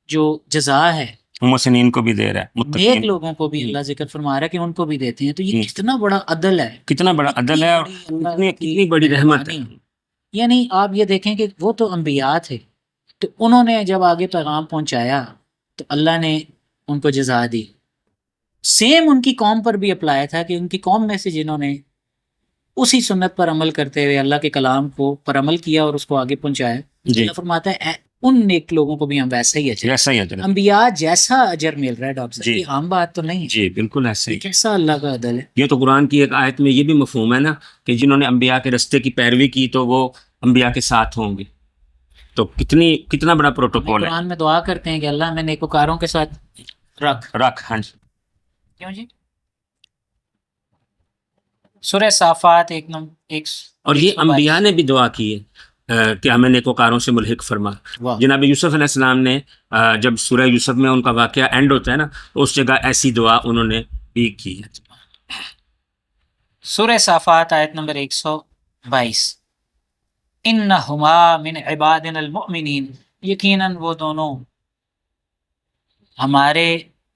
جو جزا ہے محسنین کو بھی دے رہا ہے نیک متقین لوگوں کو بھی اللہ ذکر فرما رہا ہے کہ ان کو بھی دیتے ہیں. تو یہ کتنا بڑا عدل ہے کتنا بڑا عدل ہے اور کتنی بڑی رحمت ہے. یعنی آپ یہ دیکھیں کہ وہ تو انبیاء تھے تو انہوں نے جب آگے پیغام پہنچایا تو اللہ نے ان کو جزا دی. سیم ان کی قوم پر بھی اپلائی تھا کہ ان کی قوم میں سے جنہوں نے اسی سنت پر عمل کرتے ہوئے اللہ کے کلام کو پر عمل کیا اور اس کو آگے پہنچایا جی اللہ فرماتا ہے ان نیک لوگوں کو بھی ہم ویسا ہی اجر ایسا ہی اجر انبیاء جیسا اجر مل رہا ہے ڈاکٹر صاحب. جی. یہ عام بات تو نہیں ہے. جی بالکل ایسے ہی. کیسا اللہ کا عدل ہے. یہ تو قرآن کی ایک آیت میں یہ بھی مفہوم ہے نا کہ جنہوں نے انبیاء کے رستے کی پیروی کی تو وہ انبیاء کے ساتھ ہوں گے. تو کتنا بڑا پروٹوکول ہے. قرآن میں دعا کرتے ہیں کہ اللہ ہمیں نیکوکاروں کے ساتھ رکھ. ہاں جی کیوں جی. سورہ صافات ایک اور یہ انبیاء نے بھی دعا کی ہے کہ ہمیں نیکوکاروں سے ملحق فرما. جناب یوسف علیہ السلام نے جب سورہ یوسف میں ان کا واقعہ اینڈ ہوتا ہے نا تو اس جگہ ایسی دعا انہوں نے بھی کی ہے. سورہ صافات آیت نمبر 122 انہما من عبادنا المؤمنین یقیناً وہ دونوں ہمارے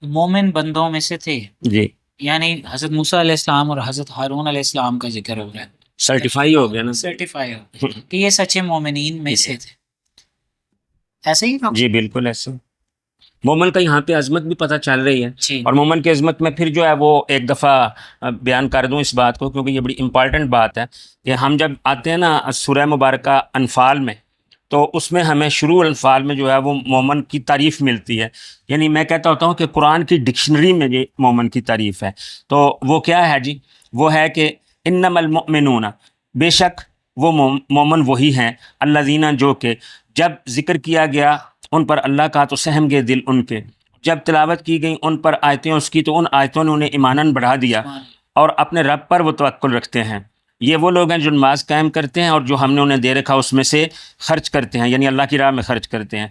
مومن بندوں میں سے تھے. جی یعنی حضرت موسیٰ علیہ السلام اور حضرت ہارون علیہ السلام کا ذکر ہو رہا ہے. سرٹیفائی ہو گیا نا. سرٹیفائی ہو گیا کہ یہ سچے مومنین میں سے تھے. ایسے ہی جی بالکل ایسے. مومن کا یہاں پہ عظمت بھی پتہ چل رہی ہے جی. اور مومن کی عظمت میں پھر جو ہے وہ ایک دفعہ بیان کر دوں اس بات کو کیونکہ یہ بڑی امپورٹنٹ بات ہے کہ ہم جب آتے ہیں نا سورہ مبارکہ انفال میں تو اس میں ہمیں شروع انفال میں جو ہے وہ مومن کی تعریف ملتی ہے. یعنی میں کہتا ہوتا ہوں کہ قرآن کی ڈکشنری میں یہ مومن کی تعریف ہے. تو وہ کیا ہے جی؟ وہ ہے کہ انما المؤمنون بے شک وہ مومن وہی ہیں الذین جو کہ جب ذکر کیا گیا ان پر اللہ کا تو سہم گئے دل ان کے. جب تلاوت کی گئی ان پر آیتیں اس کی تو ان آیتوں نے انہیں ایماناً بڑھا دیا اور اپنے رب پر وہ توکل رکھتے ہیں. یہ وہ لوگ ہیں جو نماز قائم کرتے ہیں اور جو ہم نے انہیں دے رکھا اس میں سے خرچ کرتے ہیں یعنی اللہ کی راہ میں خرچ کرتے ہیں.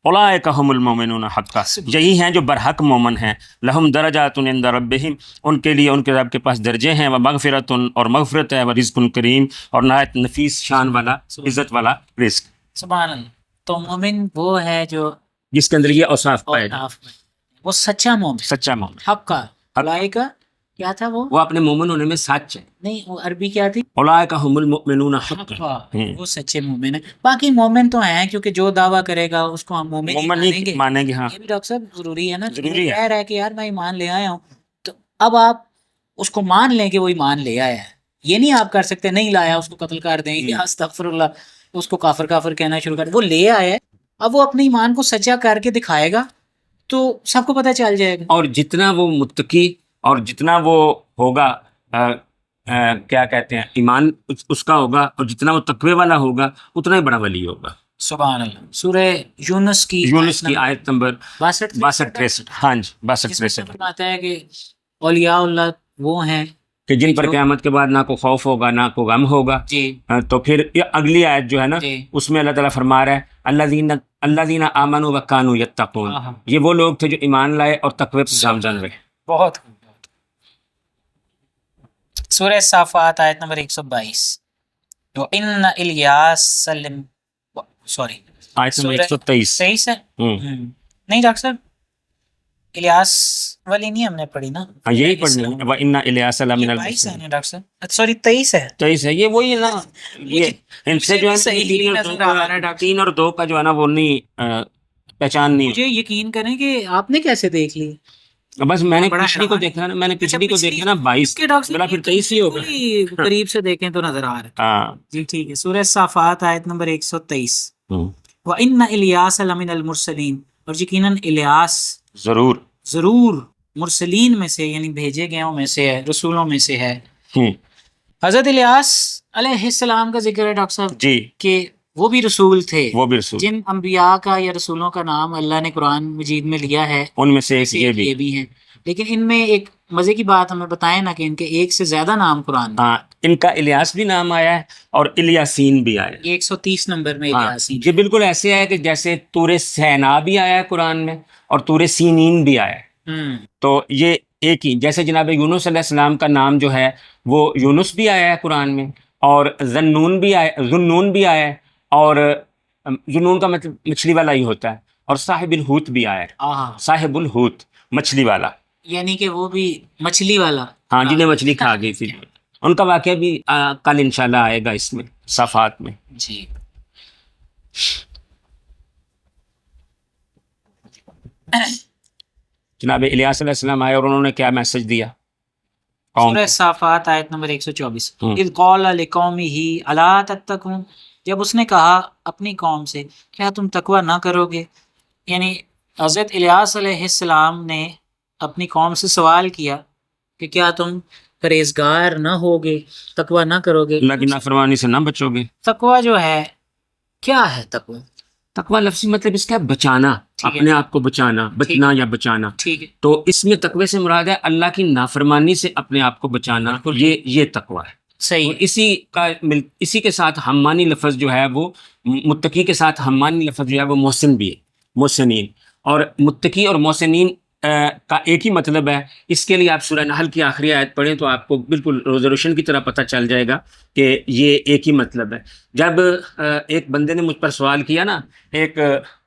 اولئک هم المؤمنون حقا یہی ہیں جو برحق مومن ہیں. لہم درجات عند ربہم ان کے لیے ان کے رب کے پاس درجے ہیں. ومغفرۃ اور مغفرت ہے. ورزق کریم اور نہایت نفیس شان والا عزت والا رزق. سبحان اللہ. تو مومن وہ ہے جو جس کے اندر یہ اوصاف پائے جائیں. وہ سچا مومن سچا مومن. حق کا اولئک کیا تھا وہ اپنے مومن ہونے میں سچ ہے. نہیں وہ عربی کیا تھی؟ اولئک هم المؤمنون حقا. وہ سچے مومن ہیں. باقی مومن تو ہیں کیونکہ جو دعویٰ کرے گا اس کو ہم مومن نہیں مانیں گے. ہاں یہ بھی ڈاکٹر صاحب ضروری ہے نا. ضروری ہے. کہہ رہا ہے کہ یار میں ایمان لے آیا ہوں تو اب آپ اس کو مان لیں کہ وہ ایمان لے آیا ہے. یہ نہیں آپ کر سکتے نہیں لایا اس کو قتل کر دیں یا استغفر اللہ اس کو کافر کافر کہنا شروع کر دیں. وہ لے آیا ہے اب وہ اپنے ایمان کو سچا کر کے دکھائے گا تو سب کو پتہ چل جائے گا. اور جتنا وہ متقی اور جتنا وہ ہوگا کیا کہتے ہیں ایمان اس کا ہوگا اور جتنا وہ تقوی والا ہوگا اتنا ہی بڑا ولی ہوگا. سبحان اللہ. سورہ یونس کی آیت نمبر 62-63. ہاں جی 62-63 فرماتا ہے کہ اولیاء اللہ وہ ہیں کہ جن پر قیامت کے بعد نہ کوئی خوف ہوگا نہ کوئی غم ہوگا. جی. تو پھر یہ اگلی آیت جو ہے نا اس میں اللہ تعالیٰ فرما رہا ہے الذین آمنوا وکانوا یتقون. یہ وہ لوگ تھے جو ایمان لائے اور تقوی پر گامزن رہے. بہت سورہ صافات آیت نمبر 122 وَإِنَّ إِلْيَاسَ سوری آیت نمبر 123 ہے. نہیں ڈاکٹر صاحب الیاس والی نہیں ہم نے پڑھی نا. ہاں یہی پڑھنی ہے. وَإِنَّ إِلْيَاسَ لَمِنَ الْمُرْسَلِينَ. ڈاکٹر صاحب سوری 23 ہے. 23 ہے. یہ وہی ہے نا. یہ ان سے جو ہے 3 اور 2 کا جو ہے نا وہ نہیں پہچان نہیں. مجھے یقین کریں کہ آپ نے کیسے دیکھ لی؟ بس میں نے پچھلی کو دیکھا نا. میں نے پچھلی کو دیکھا نا 22 بلا پھر 23 ہی ہوگا. قریب سے دیکھیں تو نظر آ رہا ہے. ہاں جی ٹھیک ہے. سورہ صافات آیت نمبر 123 وَإِنَّ إِلْيَاسَ لَمِنَ الْمُرْسَلِينَ اور یقیناً الیاس ضرور مرسلین میں سے یعنی بھیجے گئے میں سے ہے رسولوں میں سے ہے. حضرت الیاس علیہ السلام کا ذکر ہے ڈاکٹر صاحب جی کہ وہ بھی رسول تھے، وہ بھی رسول، جن انبیاء کا یا رسولوں کا نام اللہ نے قرآن مجید میں لیا ہے، ان میں سے ایک سے یہ بھی ہیں، لیکن ان میں ایک مزے کی بات ہمیں بتائیں نا کہ ان کے ایک سے زیادہ نام قرآن میں، ہاں، ان کا الیاس بھی نام آیا ہے اور الیاسین بھی آیا ہے۔ 130 نمبر میں ہاں الیاسین۔ یہ بالکل ایسے ہے کہ جیسے طور سینا بھی آیا ہے قرآن میں اور طور سینین بھی آیا ہے، تو یہ ایک ہی، جیسے جناب یونس علیہ السلام کا نام جو ہے وہ یونس بھی آیا ہے قرآن میں، اور ذنون بھی آیا ہے، اور ذنون کا مطلب مچھلی والا ہی ہوتا ہے، اور صاحب الحوت بھی آیا ہے، صاحب الحوت مچھلی والا، یعنی کہ وہ بھی مچھلی والا، ہاں جنہیں مچھلی کھا گئی تھی، ان کا واقعہ بھی کل انشاءاللہ آئے گا اس میں صفات میں۔ جی جناب الیاس علیہ السلام آئے اور انہوں نے کیا میسج دیا قوم سورہ صافات آیت نمبر 124، ہوں۔ اذ قال لقومہ الا تتقون، جب اس نے کہا اپنی قوم سے کیا تم تقوی نہ کرو گے، یعنی حضرت الیاس علیہ السلام نے اپنی قوم سے سوال کیا کہ کیا تم پرہیزگار نہ ہوگے، تقوی نہ کرو گے۔ اللہ کی نافرمانی سے نہ بچو گے۔ تقوی جو ہے کیا ہے تقوی؟ تقوی لفظی مطلب اس کا ہے بچانا، ٹھیک ہے، اپنے آپ کو بچانا، بچنا یا بچانا، ٹھیک ہے، تو اس میں تقوی سے مراد ہے اللہ کی نافرمانی سے اپنے آپ کو بچانا، یہ تقوی ہے۔ صحیح ہے۔ اسی کے ساتھ ہمانی لفظ جو ہے وہ متقی کے ساتھ ہمانی لفظ جو ہے وہ محسن بھی ہے، محسنین، اور متقی اور محسنین کا ایک ہی مطلب ہے۔ اس کے لیے آپ سورہ نحل کی آخری آیت پڑھیں تو آپ کو بالکل روز روشن کی طرح پتہ چل جائے گا کہ یہ ایک ہی مطلب ہے۔ جب ایک بندے نے مجھ پر سوال کیا نا، ایک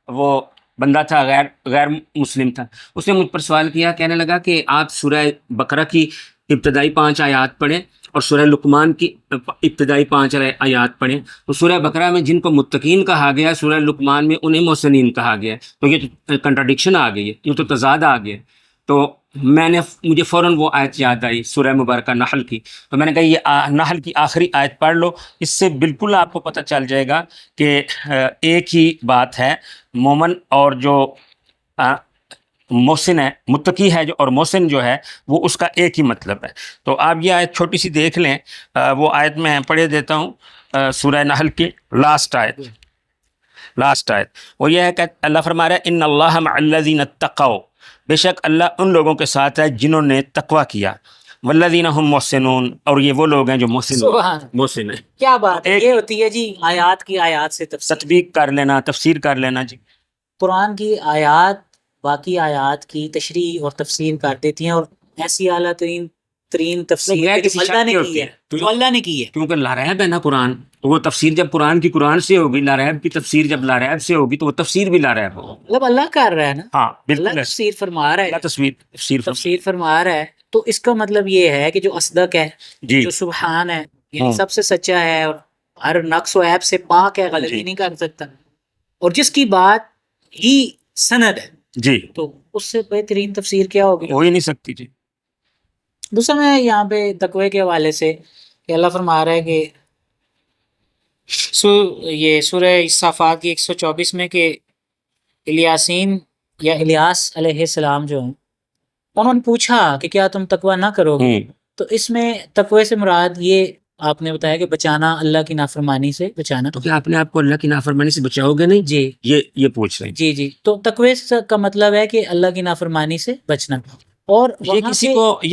وہ بندہ تھا غیر مسلم تھا، اس نے مجھ پر سوال کیا، کہنے لگا کہ آپ سورہ بقرہ کی ابتدائی 5 آیات پڑھیں اور سورہ لقمان کی ابتدائی 5 آیات پڑھیں، تو سورہ بقرہ میں جن کو متقین کہا گیا، سورہ لقمان میں انہیں محسنین کہا گیا، تو یہ تو کنٹراڈکشن آ گئی ہے، یہ تو تضاد آ گیا۔ تو مجھے فوراً وہ آیت یاد آئی سورہ مبارکہ نحل کی، تو میں نے کہا یہ نحل کی آخری آیت پڑھ لو، اس سے بالکل آپ کو پتہ چل جائے گا کہ ایک ہی بات ہے، مومن اور جو محسن ہے، متقی ہے جو اور محسن جو ہے وہ اس کا ایک ہی مطلب ہے۔ تو آپ یہ آیت چھوٹی سی دیکھ لیں، وہ آیت میں پڑھے دیتا ہوں، سورہ نحل کی لاسٹ آیت، وہ یہ ہے کہ اللہ فرما رہا ہے ان اللہ مع الذین اتقوا، بے شک اللہ ان لوگوں کے ساتھ ہے جنہوں نے تقوی کیا، والذین هم محسنون، اور یہ وہ لوگ ہیں جو محسن ہیں۔ کیا بات ہے، یہ ہوتی ہے جی آیات کی آیات سے تطبیق کر لینا، تفسیر کر لینا جی۔ قرآن کی آیات باقی آیات کی تشریح اور تفسیر کر دیتی ہیں، اور ایسی اعلیٰ ترین تفسیر اللہ نے کی ہے، جو اللہ نے کی ہے، کیونکہ لاریب ہے نا قرآن، تو وہ تفسیر جب قرآن کی قرآن سے ہوگی، لاریب کی تفسیر جب لاریب سے ہوگی تو وہ تفسیر بھی لاریب ہوگی۔ مطلب اللہ کر رہا ہے نا، ہاں بالکل، اللہ تفسیر فرما رہا ہے، اللہ تفسیر فرما رہا ہے، تو اس کا مطلب یہ ہے کہ جو اصدق ہے، جی، جو سبحان ہے، یعنی سب سے سچا ہے اور ہر نقص و عیب سے پاک ہے، غلطی نہیں کر سکتا، اور جس کی بات ہی سند ہے جی، تو اس سے بہترین تفسیر کیا ہوگی؟ ہو ہی نہیں سکتی جی۔ دوسرا میں یہاں پہ تقوی کے حوالے سے کہ اللہ فرما رہا ہے کہ یہ سورہ صافات کی 124 میں کہ الیاسین یا الیاس علیہ السلام جو ہیں، انہوں نے پوچھا کہ کیا تم تقوی نہ کرو گے، تو اس میں تقوی سے مراد یہ آپ نے بتایا کہ بچانا، اللہ کی نافرمانی سے بچانا، تو کیا اپنے آپ کو اللہ کی نافرمانی سے بچاؤ گے نہیں؟ جی یہ پوچھ رہے ہیں جی جی، تو تقوی کا مطلب ہے کہ اللہ کی نافرمانی سے بچنا، اور یہ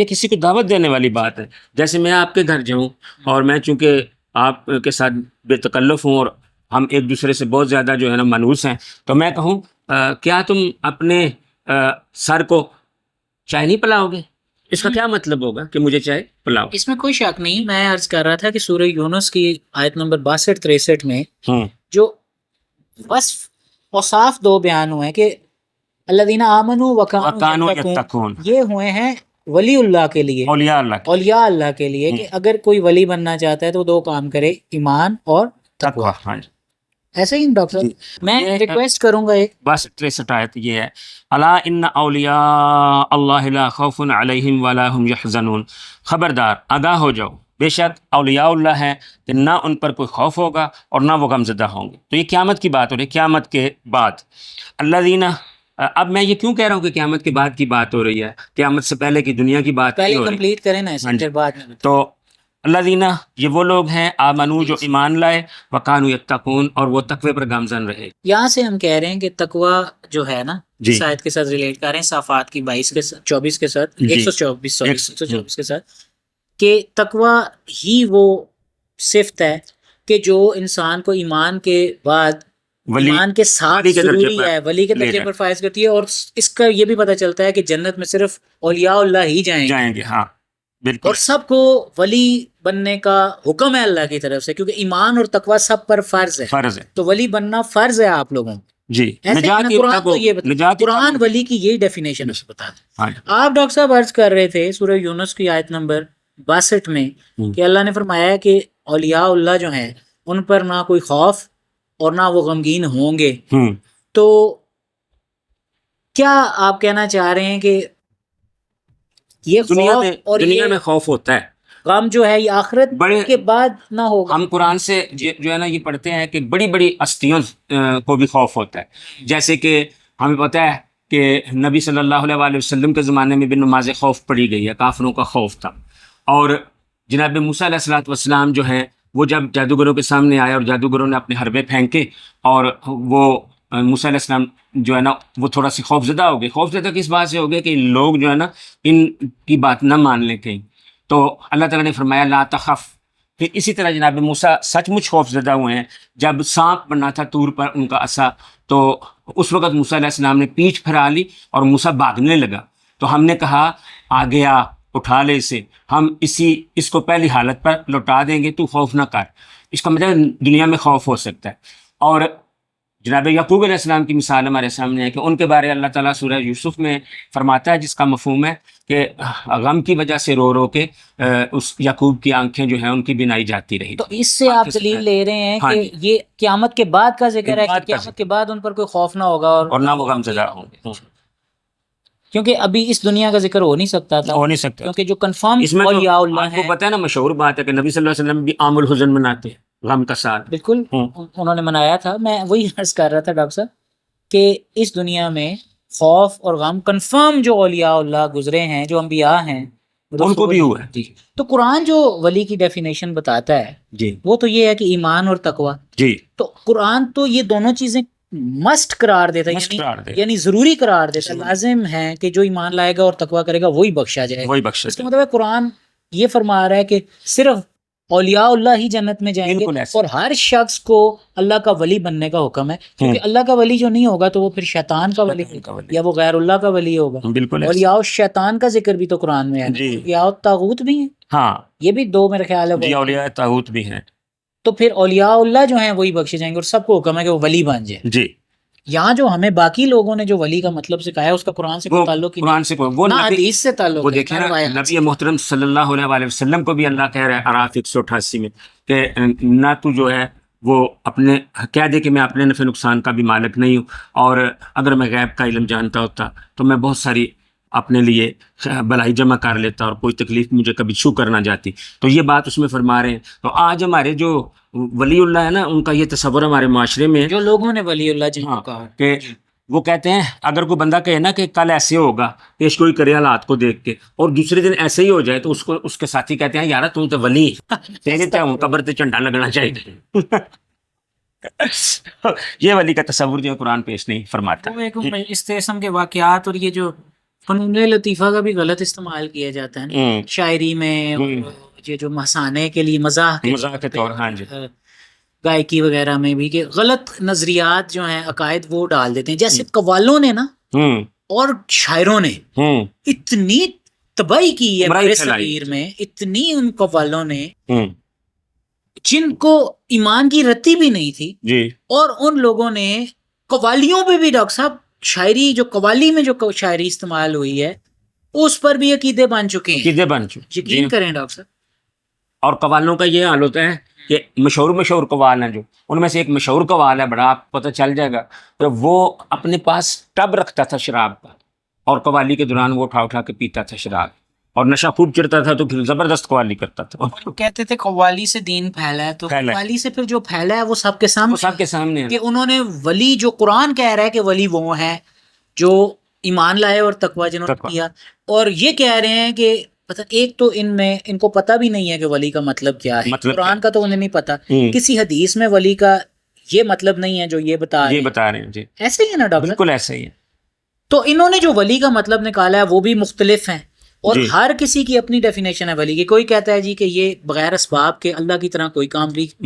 کسی کو دعوت دینے والی بات ہے۔ جیسے میں آپ کے گھر جاؤں اور میں چونکہ آپ کے ساتھ بے تکلف ہوں اور ہم ایک دوسرے سے بہت زیادہ جو ہے نا منحوس ہیں، تو میں کہوں کیا تم اپنے سر کو چائے نہیں پلاؤ گے؟ اس کا کیا مطلب ہوگا کہ مجھے چائے پلاؤ؟ اس میں کوئی شک نہیں، میں عرض کر رہا تھا کہ سورہ یونس کی آیت نمبر 62-63 میں جو وصف اوصاف 2 بیان ہوئے ہیں کہ الذین آمنوا وکانوا یتقون، یہ ہوئے ہیں ولی اللہ کے لیے، اولیاء اللہ کے لیے، کہ اگر کوئی ولی بننا چاہتا ہے تو 2 کام کرے، ایمان اور تقوی۔ ایسے ہی ڈاکٹر میں ریکویسٹ کروں گا ایک 63 آیت یہ ہے، الا ان اولیاء اللہ لا خوف علیہم ولا هم یحزنون، خبردار آگاہ ہو جاؤ، بے شک اولیاء اللہ ہیں کہ نہ ان پر کوئی خوف ہوگا اور نہ وہ غمزدہ ہوں گے۔ تو یہ قیامت کی بات ہو رہی ہے، قیامت کے بعد۔ الذین، اب میں یہ کیوں کہہ رہا ہوں کہ قیامت کے بعد کی بات ہو رہی ہے، قیامت سے پہلے کی دنیا کی بات پہلے نہیں ہو رہی، کمپلیٹ کریں نا، اس کے بعد تو الذین، یہ وہ لوگ ہیں آمنو جو ایمان لائے، وکانوا یتقون، اور وہ تقوی پر گامزن رہے. یہاں سے ہم کہہ رہے ہیں کہ تقوی جو ہے نا جی اس آیت کے ساتھ ریلیٹ کر رہے ہیں صافات کی 22 کے ساتھ 24 کے ساتھ جی 124 کے ساتھ، کہ تقوی ہی وہ صفت ہے کہ جو انسان کو ایمان کے بعد ولی ایمان کے ساتھ ولی کے درجے ضروری پر ہے، ولی کے لے درجے جائے. پر فائز کرتی ہے. اور اس کا یہ بھی پتہ چلتا ہے کہ جنت میں صرف اولیاء اللہ ہی جائیں گے، گے. ہاں بالکل اور سب کو ولی بننے کا حکم ہے اللہ کی طرف سے، کیونکہ ایمان اور تقوی سب پر فرض ہے. فرض ہے. تو ولی بننا فرض ہے آپ لوگوں کو. جی ایسے نجات نا کی قرآن تو یہ نجات قرآن ولی کی یہی ڈیفینیشن بتا دیں. ہاں آپ ڈاکٹر صاحب عرض کر رہے تھے سورہ یونس کی آیت نمبر 62 میں کہ اللہ نے فرمایا ہے کہ اولیاء اللہ جو ہیں ان پر نہ کوئی خوف اور نہ وہ غمگین ہوں گے. تو کیا آپ کہنا چاہ رہے ہیں کہ یہ خوف اور دنیا یہ میں خوف ہوتا ہے، غم جو ہے یہ آخرت بڑے کے بعد نہ ہوگا؟ ہم قرآن سے جو ہے نا یہ پڑھتے ہیں کہ بڑی بڑی ہستیوں کو بھی خوف ہوتا ہے. جیسے کہ ہمیں پتہ ہے کہ نبی صلی اللہ علیہ وآلہ وسلم کے زمانے میں بھی نماز خوف پڑھی گئی ہے، کافروں کا خوف تھا. اور جناب موسیٰ علیہ الصلوۃ والسلام جو ہیں وہ جب جادوگروں کے سامنے آئے اور جادوگروں نے اپنے حربے پھینکے، اور وہ موسیٰ علیہ السلام جو ہے نا وہ تھوڑا سی خوف زدہ ہو گئے. خوف زدہ کس بات سے ہو گئے کہ لوگ جو ہے نا ان کی بات نہ مان لیں کہیں. تو اللہ تعالیٰ نے فرمایا لا تخف. پھر اسی طرح جناب موسیٰ سچ مچ خوف زدہ ہوئے ہیں. جب سانپ بنا تھا طور پر ان کا عصا، تو اس وقت موسیٰ علیہ السلام نے پیٹھ پھیرا لی اور موسیٰ بھاگنے لگا. تو ہم نے کہا آگے آ، اٹھا لے اسے، ہم اس کو پہلی حالت پر لوٹا دیں گے، تو خوف نہ کر. اس کا مطلب دنیا میں خوف ہو سکتا ہے. اور جناب یعقوب علیہ السلام کی مثال ہمارے سامنے ہے کہ ان کے بارے اللہ تعالیٰ سورہ یوسف میں فرماتا ہے، جس کا مفہوم ہے کہ غم کی وجہ سے رو رو کے اس یعقوب کی آنکھیں جو ہیں ان کی بینائی جاتی رہی. تو اس سے آپ دلیل لے رہے ہیں کہ یہ قیامت کے بعد کا ذکر ہے، کہ قیامت کے بعد ان پر کوئی خوف نہ ہوگا اور نہ وہ غم زدہ ہوں گے، کیونکہ ابھی اس دنیا کا ذکر ہو نہیں سکتا تھا، ہو نہیں سکتا. کیونکہ جو کنفرم اس میں اولیاء اللہ آپ کو ہیں، پتہ ہے نا مشہور بات ہے کہ نبی صلی اللہ علیہ وسلم بھی عام الحزن مناتے ہیں، غم کا سال. بالکل انہوں نے منایا تھا. میں وہی عرض کر رہا تھا ڈاکٹر صاحب کہ اس دنیا میں خوف اور غم کنفرم جو اولیاء اللہ گزرے ہیں، جو انبیاء ہیں، ان کو بھی ہوا ہے. جی. تو قرآن جو ولی کی ڈیفینیشن بتاتا ہے جی وہ تو یہ ہے کہ ایمان اور تقوی. جی تو قرآن تو یہ دونوں چیزیں مسٹ قرار دیتا ہے، یعنی ضروری قرار دیتا ہے، لازم ہے کہ جو ایمان لائے گا اور تقوی کرے گا وہی بخشا جائے گا. وہی بخشا. اس کا مطلب ہے قرآن یہ فرما رہا ہے کہ صرف اولیاء اللہ ہی جنت میں جائیں گے، اور ہر شخص کو اللہ کا ولی بننے کا حکم ہے، کیونکہ اللہ کا ولی جو نہیں ہوگا تو وہ پھر شیطان کا ولی یا وہ غیر اللہ کا ولی ہوگا. بالکل. اولیاء الشیطان کا ذکر بھی تو قرآن میں ہے، اولیاء الطاغوت بھی ہیں. ہاں یہ بھی دو میرے خیال ہے. جی اولیاء طاغوت بھی ہیں. تو پھر اولیاء اللہ جو ہیں وہی بخشے جائیں گے، اور سب کو حکم ہے کہ وہ ولی بن جائے. جی یہاں جو ہمیں باقی لوگوں نے جو ولی کا مطلب سکھایا ہے اس کا قرآن سے کوئی تعلق قرآن سے وہ نہ حدیث سے تعلق. وہ دیکھیں نا نبی محترم صلی اللہ علیہ وآلہ وسلم کو بھی اللہ کہہ رہا ہے اعراف 188 میں کہ نہ تو جو ہے وہ اپنے کہہ دے کہ میں اپنے نفع نقصان کا بھی مالک نہیں ہوں، اور اگر میں غیب کا علم جانتا ہوتا تو میں بہت ساری اپنے لیے بلائی جمع کر لیتا اور کوئی تکلیف مجھے کبھی چھو کر نہ جاتی. تو یہ بات اس میں فرما رہے ہیں. تو آج ہمارے جو ولی اللہ ہے نا ان کا یہ تصور ہمارے معاشرے میں جو لوگوں نے ولی اللہ جن کو کہا کہ وہ کہتے ہیں اگر کوئی بندہ کہے نا کہ کل ایسے ہوگا، پیش کوئی کرے حالات کو دیکھ کے، اور دوسرے دن ایسے ہی ہو جائے، تو اس کے ساتھی کہتے ہیں یار تو ولی تیرے ہوں قبر تے جھنڈا لگنا چاہیے. یہ ولی کا تصور جو قرآن پیش نہیں فرماتا. اس قسم کے واقعات اور یہ جو فنون لطیفہ کا بھی غلط استعمال کیا جاتا ہے شاعری میں، یہ جو محسانے کے لیے مزاح کے طور، ہاں جی، گائکی وغیرہ میں بھی، کہ غلط نظریات جو ہیں عقائد وہ ڈال دیتے ہیں. جیسے قوالوں نے نا اور شاعروں نے اتنی تباہی کی ہے برِ صغیر میں، اتنی ان قوالوں نے جن کو ایمان کی رتی بھی نہیں تھی جی، اور ان لوگوں نے قوالیوں پہ بھی ڈاکٹر صاحب شاعری جو قوالی میں جو شاعری استعمال ہوئی ہے اس پر بھی عقیدے بن چکے ہیں. یقین کریں ڈاکٹر صاحب. اور قوالوں کا یہ حال ہوتا ہے کہ مشہور قوال ہیں، جو ان میں سے ایک مشہور قوال ہے، بڑا آپ پتہ چل جائے گا، کہ وہ اپنے پاس ٹب رکھتا تھا شراب کا، اور قوالی کے دوران وہ اٹھا کے پیتا تھا شراب، اور نشہ خوب چڑھتا تھا، تو پھر زبردست قوالی کرتا تھا. کہتے تھے قوالی سے دین پھیلا ہے، تو قوالی سے پھر جو پھیلا ہے وہ سب کے سامنے ہے، کہ انہوں نے ولی جو قرآن کہہ رہا ہے کہ ولی وہ ہیں جو ایمان لائے اور تقوی جنہوں نے کیا، اور یہ کہہ رہے ہیں کہ پتہ ایک تو ان کو پتہ بھی نہیں ہے کہ ولی کا مطلب کیا ہے، قرآن کا تو انہیں نہیں پتہ، کسی حدیث میں ولی کا یہ مطلب نہیں ہے جو یہ بتا رہے ہیں جی، ایسے ہی ہے نا ڈاکٹر؟ بالکل ایسے ہی ہے. تو انہوں نے جو ولی کا مطلب نکالا ہے وہ بھی مختلف ہیں، اور ہر کسی کی اپنی ڈیفینیشن ہے ولی کی. کوئی کہتا ہے جی کہ یہ بغیر اسباب کے اللہ کی طرح کوئی کام نہیں،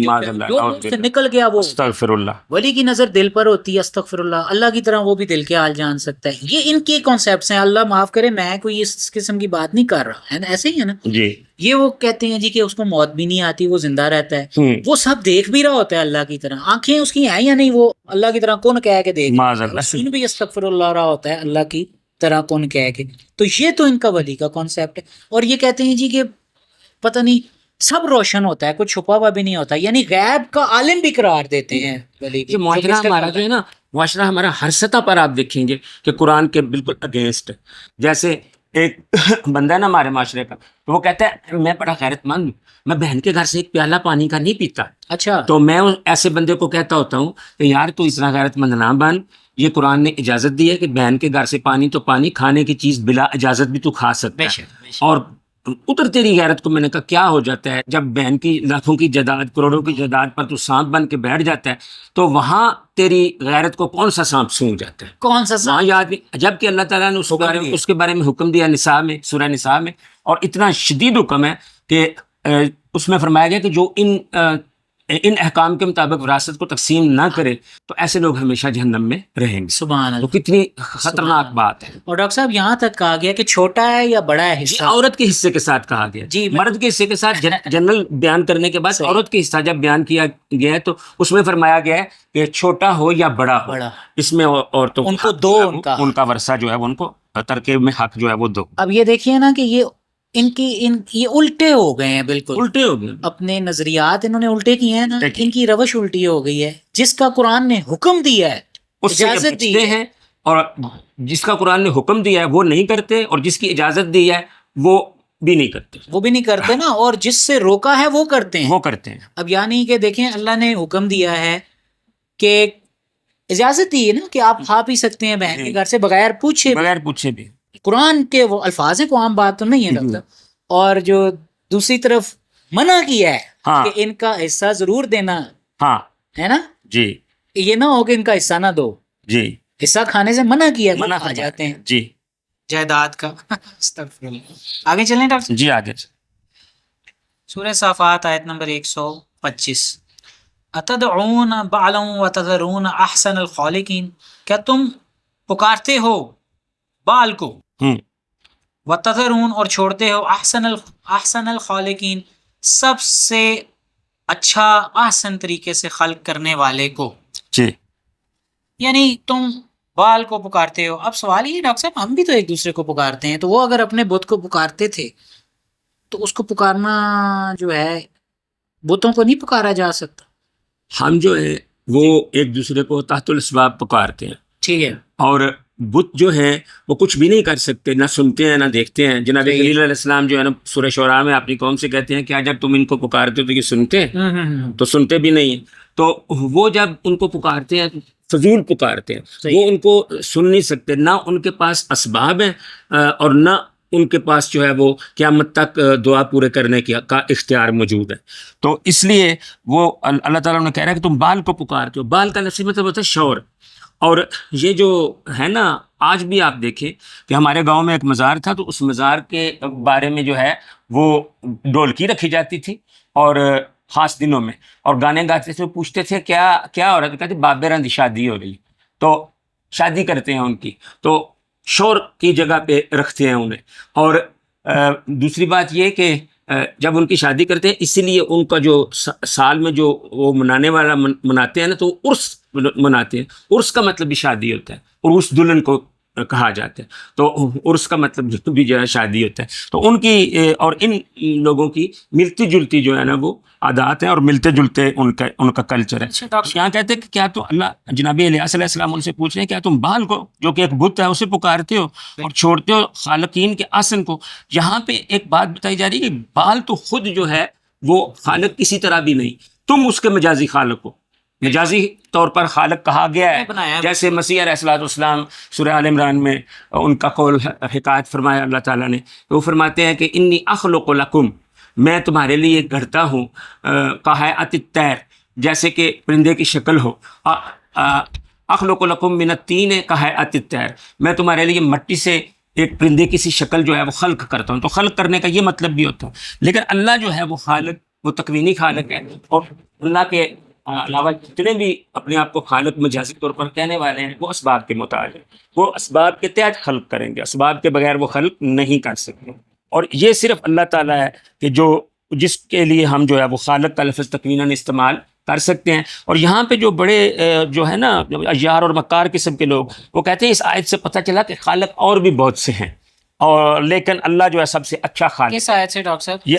جو سے نکل گیا وہ استغفر اللہ. ولی کی نظر دل پر ہوتی ہے، استغفر اللہ، اللہ کی طرح وہ بھی دل کے حال جان سکتا ہے. یہ ان کے کانسیپٹس ہیں. اللہ معاف کرے، میں کوئی اس قسم کی بات نہیں کر رہا ہے نا، ایسے ہی ہے نا جی. یہ وہ کہتے ہیں جی کہ اس کو موت بھی نہیں آتی، وہ زندہ رہتا ہے، وہ سب دیکھ بھی رہا ہوتا ہے اللہ کی طرح. آنکھیں اس کی ہیں یا نہیں، وہ اللہ کی طرح کون کہہ کے دیکھ، سن بھی استغفر اللہ رہا ہوتا ہے اللہ کی طرح کون کہہ کے. تو یہ تو ان کا ولی کا کانسیپٹ ہے. اور یہ کہتے ہیں جی کہ پتہ نہیں سب روشن ہوتا ہے، کچھ چھپا ہوا بھی نہیں ہوتا، یعنی غیب کا عالم بھی قرار دیتے ہیں ولی کی. معاشرہ ہمارا جو ہے نا، معاشرہ ہمارا ہر سطح پر آپ دیکھیں گے کہ قرآن کے بالکل اگینسٹ ہے. جیسے ایک بندہ ہے نا ہمارے معاشرے کا، وہ کہتا ہے میں بڑا غیرت مند ہوں، میں بہن کے گھر سے ایک پیالہ پانی کا نہیں پیتا. اچھا. تو میں ایسے بندے کو کہتا ہوتا ہوں کہ یار تو اتنا غیرت مند نہ بن، یہ قرآن نے اجازت دی ہے کہ بہن کے گھر سے پانی تو پانی، کھانے کی چیز بلا اجازت بھی تو کھا سکتا ہے. اور اتر تیری غیرت کو میں نے کہا کیا ہو جاتا ہے جب بہن کی لاکھوں کی جائیداد، کروڑوں کی جائیداد پر تو سانپ بن کے بیٹھ جاتا ہے، تو وہاں تیری غیرت کو کون سا سانپ سونگ جاتا ہے؟ کون سا سانپ؟ وہاں یاد جب کہ اللہ تعالیٰ نے اس کے بارے میں حکم دیا نساء میں، سورہ نساء میں، اور اتنا شدید حکم ہے کہ اس میں فرمایا گیا کہ جو ان احکام کے مطابق وراثت کو تقسیم نہ کرے تو ایسے لوگ ہمیشہ جہنم میں رہیں گے. سبحان اللہ. تو کتنی خطرناک بات ہے. اور ڈاکٹر صاحب یہاں تک کہا گیا کہ چھوٹا ہے یا بڑا ہے حصہ، عورت کے حصے کے ساتھ کہا گیا. جی، مرد کے حصے کے ساتھ جنرل بیان کرنے کے بعد عورت کے حصہ جب بیان کیا گیا ہے تو اس میں فرمایا گیا ہے کہ چھوٹا ہو یا بڑا ہو، اس میں عورتوں ان کو دو، ان کا ورثہ جو ہے وہ ان کو ترکیب میں حق جو ہے وہ دو. اب یہ دیکھیے نا کہ یہ الٹے ہو گئے ہیں، بالکل الٹے ہو گئے. اپنے نظریات انہوں نے الٹے کیے ہیں نا، ان کی روش الٹی ہو گئی ہے. جس کا قرآن نے حکم دیا ہے، اجازت دی ہے، اور جس کا قرآن نے حکم دیا ہے وہ نہیں کرتے، اور جس کی اجازت دی ہے وہ بھی نہیں کرتے نا، اور جس سے روکا ہے وہ کرتے ہیں. اب یعنی کہ دیکھیں اللہ نے حکم دیا ہے کہ اجازت دی ہے نا کہ آپ کھا پی سکتے ہیں بہن کے گھر سے بغیر پوچھے بھی. قرآن کے وہ الفاظ ہیں، کو عام بات تو نہیں ہے ڈاکٹر. اور جو دوسری طرف منع کیا ہے کہ ان کا حصہ ضرور دینا ہے نا جی، یہ نہ ہو کہ ان کا حصہ نہ دو جی. حصہ کھانے سے منع کیا، منع کھا جاتے ہیں جی جائیداد کا. آگے چلیں ڈاکٹر جی. آگے سورہ صافات آیت نمبر 125. اتدعون بعلا وتذرون احسن الخالقین، کیا تم پکارتے ہو بال کو، وتذرون اور چھوڑتے ہو احسن الخالقین سب سے اچھا احسن طریقے سے خلق کرنے والے کو جی. یعنی تم بال کو پکارتے ہو. اب سوال یہ ڈاکٹر صاحب، ہم بھی تو ایک دوسرے کو پکارتے ہیں، تو وہ اگر اپنے بت کو پکارتے تھے تو اس کو پکارنا جو ہے بتوں کو نہیں پکارا جا سکتا؟ ہم جو ہے وہ ایک دوسرے کو تحت الاسباب پکارتے ہیں، ٹھیک ہے، اور بت جو ہے وہ کچھ بھی نہیں کر سکتے، نہ سنتے ہیں نہ دیکھتے ہیں. جناب خلیل علیہ السلام جو ہے نا سورہ شعراء میں اپنی قوم سے کہتے ہیں کہ جب تم ان کو پکارتے ہو تو یہ سنتے ہیں؟ تو سنتے بھی نہیں ہیں. تو وہ جب ان کو پکارتے ہیں فضول پکارتے ہیں، وہ ان کو سن نہیں سکتے، نہ ان کے پاس اسباب ہیں اور نہ ان کے پاس جو ہے وہ قیامت تک دعا پورے کرنے کا اختیار موجود ہے. تو اس لیے وہ اللہ تعالیٰ نے کہہ رہا ہے کہ تم بال کو پکارتے ہو. بال کا لفظی مطلب ہوتا ہے شور. اور یہ جو ہے نا آج بھی آپ دیکھیں کہ ہمارے گاؤں میں ایک مزار تھا، تو اس مزار کے بارے میں جو ہے وہ ڈھولکی رکھی جاتی تھی اور خاص دنوں میں، اور گانے گاتے تھے. پوچھتے تھے کیا ہو رہا تھا؟ کہتے بابے رن دی شادی ہو رہی، تو شادی کرتے ہیں ان کی، تو شور کی جگہ پہ رکھتے ہیں انہیں. اور دوسری بات یہ کہ جب ان کی شادی کرتے ہیں اسی لیے ان کا جو سال میں جو وہ منانے والا مناتے ہیں نا، تو عرس مناتے ہیں. عرس کا مطلب بھی شادی ہوتا ہے، عرس دلہن کو کہا جاتا ہے. تو عرس کا مطلب بھی جو ہے شادی ہوتا ہے. تو ان کی اور ان لوگوں کی ملتی جلتی جو ہے نا وہ عادات ہیں اور ملتے جلتے ان کا کلچر ہے. یہاں کہتے ہیں کہ کیا تو اللہ جناب الیاس علیہ السلام ان سے پوچھ رہے ہیں کیا تم بال کو جو کہ ایک بت ہے اسے پکارتے ہو اور چھوڑتے ہو خالقین کے احسن کو. یہاں پہ ایک بات بتائی جا رہی ہے کہ بال تو خود جو ہے وہ خالق کسی طرح بھی نہیں، تم اس کے مجازی خالق ہو. مجازی طور پر خالق کہا گیا ہے، بنایا ہے۔ جیسے مسیح علیہ السلام سورہ آل عمران میں ان کا قول حکایت فرمایا اللہ تعالیٰ نے، وہ فرماتے ہیں کہ انی اخلق لکم، میں تمہارے لیے گھڑتا ہوں کہیئۃ الطیر، جیسے کہ پرندے کی شکل ہو، اخلق لکم من الطین کہیئۃ الطیر، میں تمہارے لیے مٹی سے ایک پرندے کی سی شکل جو ہے وہ خلق کرتا ہوں۔ تو خلق کرنے کا یہ مطلب بھی ہوتا ہے، لیکن اللہ جو ہے وہ خالق، وہ تکوینی خالق ہے، اور اللہ کے علاوہ جتنے بھی اپنے آپ کو خالق مجازی طور پر کہنے والے ہیں وہ اسباب کے محتاج ہیں، وہ اسباب کے تحت خلق کریں گے، اسباب کے بغیر وہ خلق نہیں کر سکتے۔ اور یہ صرف اللہ تعالیٰ ہے کہ جس کے لیے ہم جو ہے وہ خالق کا لفظ تکویناً استعمال کر سکتے ہیں۔ اور یہاں پہ جو بڑے جو ہے نا عیار اور مکار قسم کے لوگ، وہ کہتے ہیں اس آیت سے پتہ چلا کہ خالق اور بھی بہت سے ہیں، اور لیکن اللہ جو ہے سب سے اچھا خالق۔ کس آیت سے ڈاکٹر صاحب؟ یہ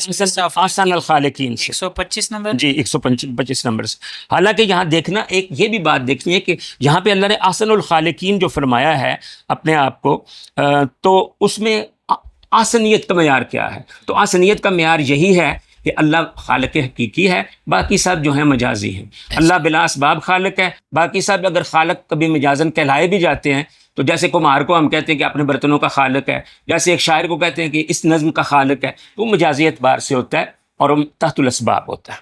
احسن الخالقین سے، 125 نمبر، جی 125 نمبر سے۔ حالانکہ یہاں دیکھنا ایک یہ بھی بات دیکھنی ہے کہ یہاں پہ اللہ نے احسن الخالقین جو فرمایا ہے اپنے آپ کو، تو اس میں آسنیت کا معیار کیا ہے؟ تو آسنیت کا معیار یہی ہے کہ اللہ خالق حقیقی ہے، باقی سب جو ہیں مجازی ہیں۔ اللہ بلا اسباب خالق ہے، باقی سب اگر خالق کبھی مجازن کہلائے بھی جاتے ہیں، تو جیسے کمار کو ہم کہتے ہیں کہ اپنے برتنوں کا خالق ہے، جیسے ایک شاعر کو کہتے ہیں کہ اس نظم کا خالق ہے، وہ مجازی اعتبار سے ہوتا ہے اور وہ تحت الاسباب ہوتا ہے۔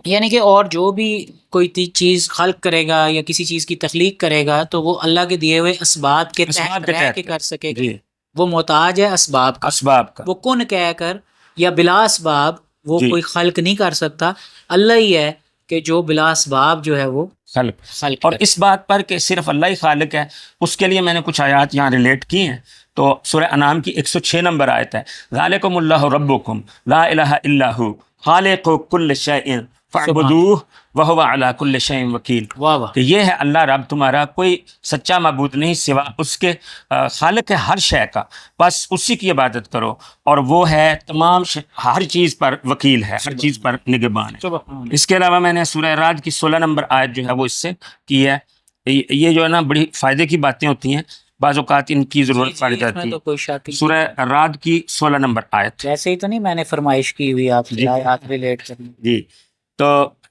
یعنی کہ اور جو بھی کوئی چیز خلق کرے گا یا کسی چیز کی تخلیق کرے گا تو وہ اللہ کے دیے ہوئے اسباب کے تحت رہ کے کر سکے گا، جی، وہ محتاج ہے اسباب کا، اسباب کا، وہ کن کہہ کر یا بلا اسباب وہ جی، کوئی خلق نہیں کر سکتا، اللہ ہی ہے کہ جو بلا اسباب جو ہے وہ خلق اور کرے۔ اس بات پر کہ صرف اللہ ہی خالق ہے، اس کے لیے میں نے کچھ آیات یہاں ریلیٹ کی ہیں۔ تو سورہ انعام کی 106 نمبر آیت ہے، ذالکم اللہ ربکم لا الہ الا ہو خالق کل شیء فاعبدوہ وہو علی کل شیء وکیل، واہ واہ، کہ یہ ہے اللہ رب تمہارا، کوئی سچا معبود نہیں سوا اس کے، خالق ہے ہر شے کا، بس اسی کی عبادت کرو، اور وہ ہے تمام ہر چیز پر وکیل ہے، ہر چیز پر نگہبان ہے۔ سبحان اللہ۔ اس کے علاوہ میں نے سورہ رعد کی 16 نمبر آیت جو ہے وہ اس سے کی ہے۔ یہ جو ہے نا بڑی فائدے کی باتیں ہوتی ہیں، بعض اوقات ان کی ضرورت پڑ اس میں جاتی تو ہے۔ کوئی شک نہیں۔ سورہ رعد کی 16 نمبر آیت، ویسے ہی تو نہیں میں نے فرمائش کی ہوئی آپ جی، سے آیات ریلیٹ کرنے۔ جی، تو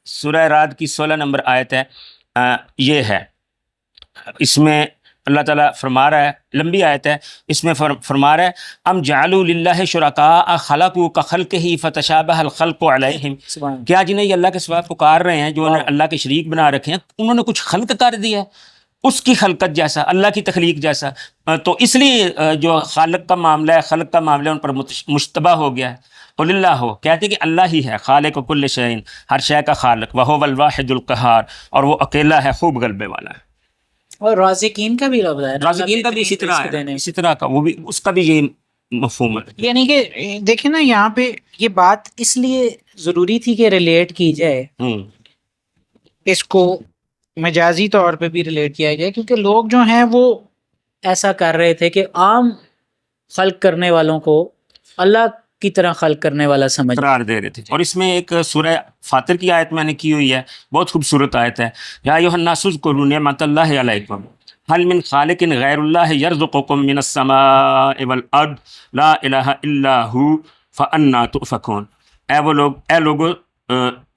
سورہ رعد کی 16 نمبر آیت ہے، یہ ہے، اس میں اللہ تعالیٰ فرما رہا ہے، لمبی آیت ہے، اس میں فرما رہا ہے ام جعلوا للہ شرکاء خلقوا کخلقہ فتشابہ الخلق علیہم، سبحان اللہ۔ کیا جنہیں یہ اللہ کے سوا پکار رہے ہیں جو انہیں اللہ کے شریک بنا رکھے ہیں، انہوں نے کچھ خلق کر دیا ہے اس کی خلقت جیسا، اللہ کی تخلیق جیسا، تو اس لیے جو خالق کا معاملہ ہے، خلق کا معاملہ ہے، ان پر مشتبہ ہو گیا ہے۔ قل اللہ ہو، کہتے کہ اللہ ہی ہے خالق کل شیء، ہر شے کا خالق، وہو الواحد القہار، اور وہ اکیلا ہے خوب غلبے والا ہے۔ اور رازقین کا بھی لفظ ہے، رازقین کا بھی اسی طرح ہے، اسی طرح کا، وہ بھی اس کا بھی یہی مفہوم ہے۔ یعنی کہ دیکھیں نا یہاں پہ یہ بات اس لیے ضروری تھی کہ ریلیٹ کی جائے، اس کو مجازی طور پہ بھی ریلیٹ کیا جائے، کیونکہ لوگ جو ہیں وہ ایسا کر رہے تھے کہ عام خلق کرنے والوں کو اللہ کی طرح خلق کرنے والا سمجھ قرار دے رہے تھے۔ اور اس میں ایک سورہ فاطر کی آیت میں نے کی ہوئی ہے، بہت خوبصورت آیت ہے، یا ایھا الناس اذکروا نعمت اللہ علیکم هل من خالق غیر اللہ یرزقکم من السماء والارض لا الہ الا ہو فانا تؤفکون۔ اے لوگو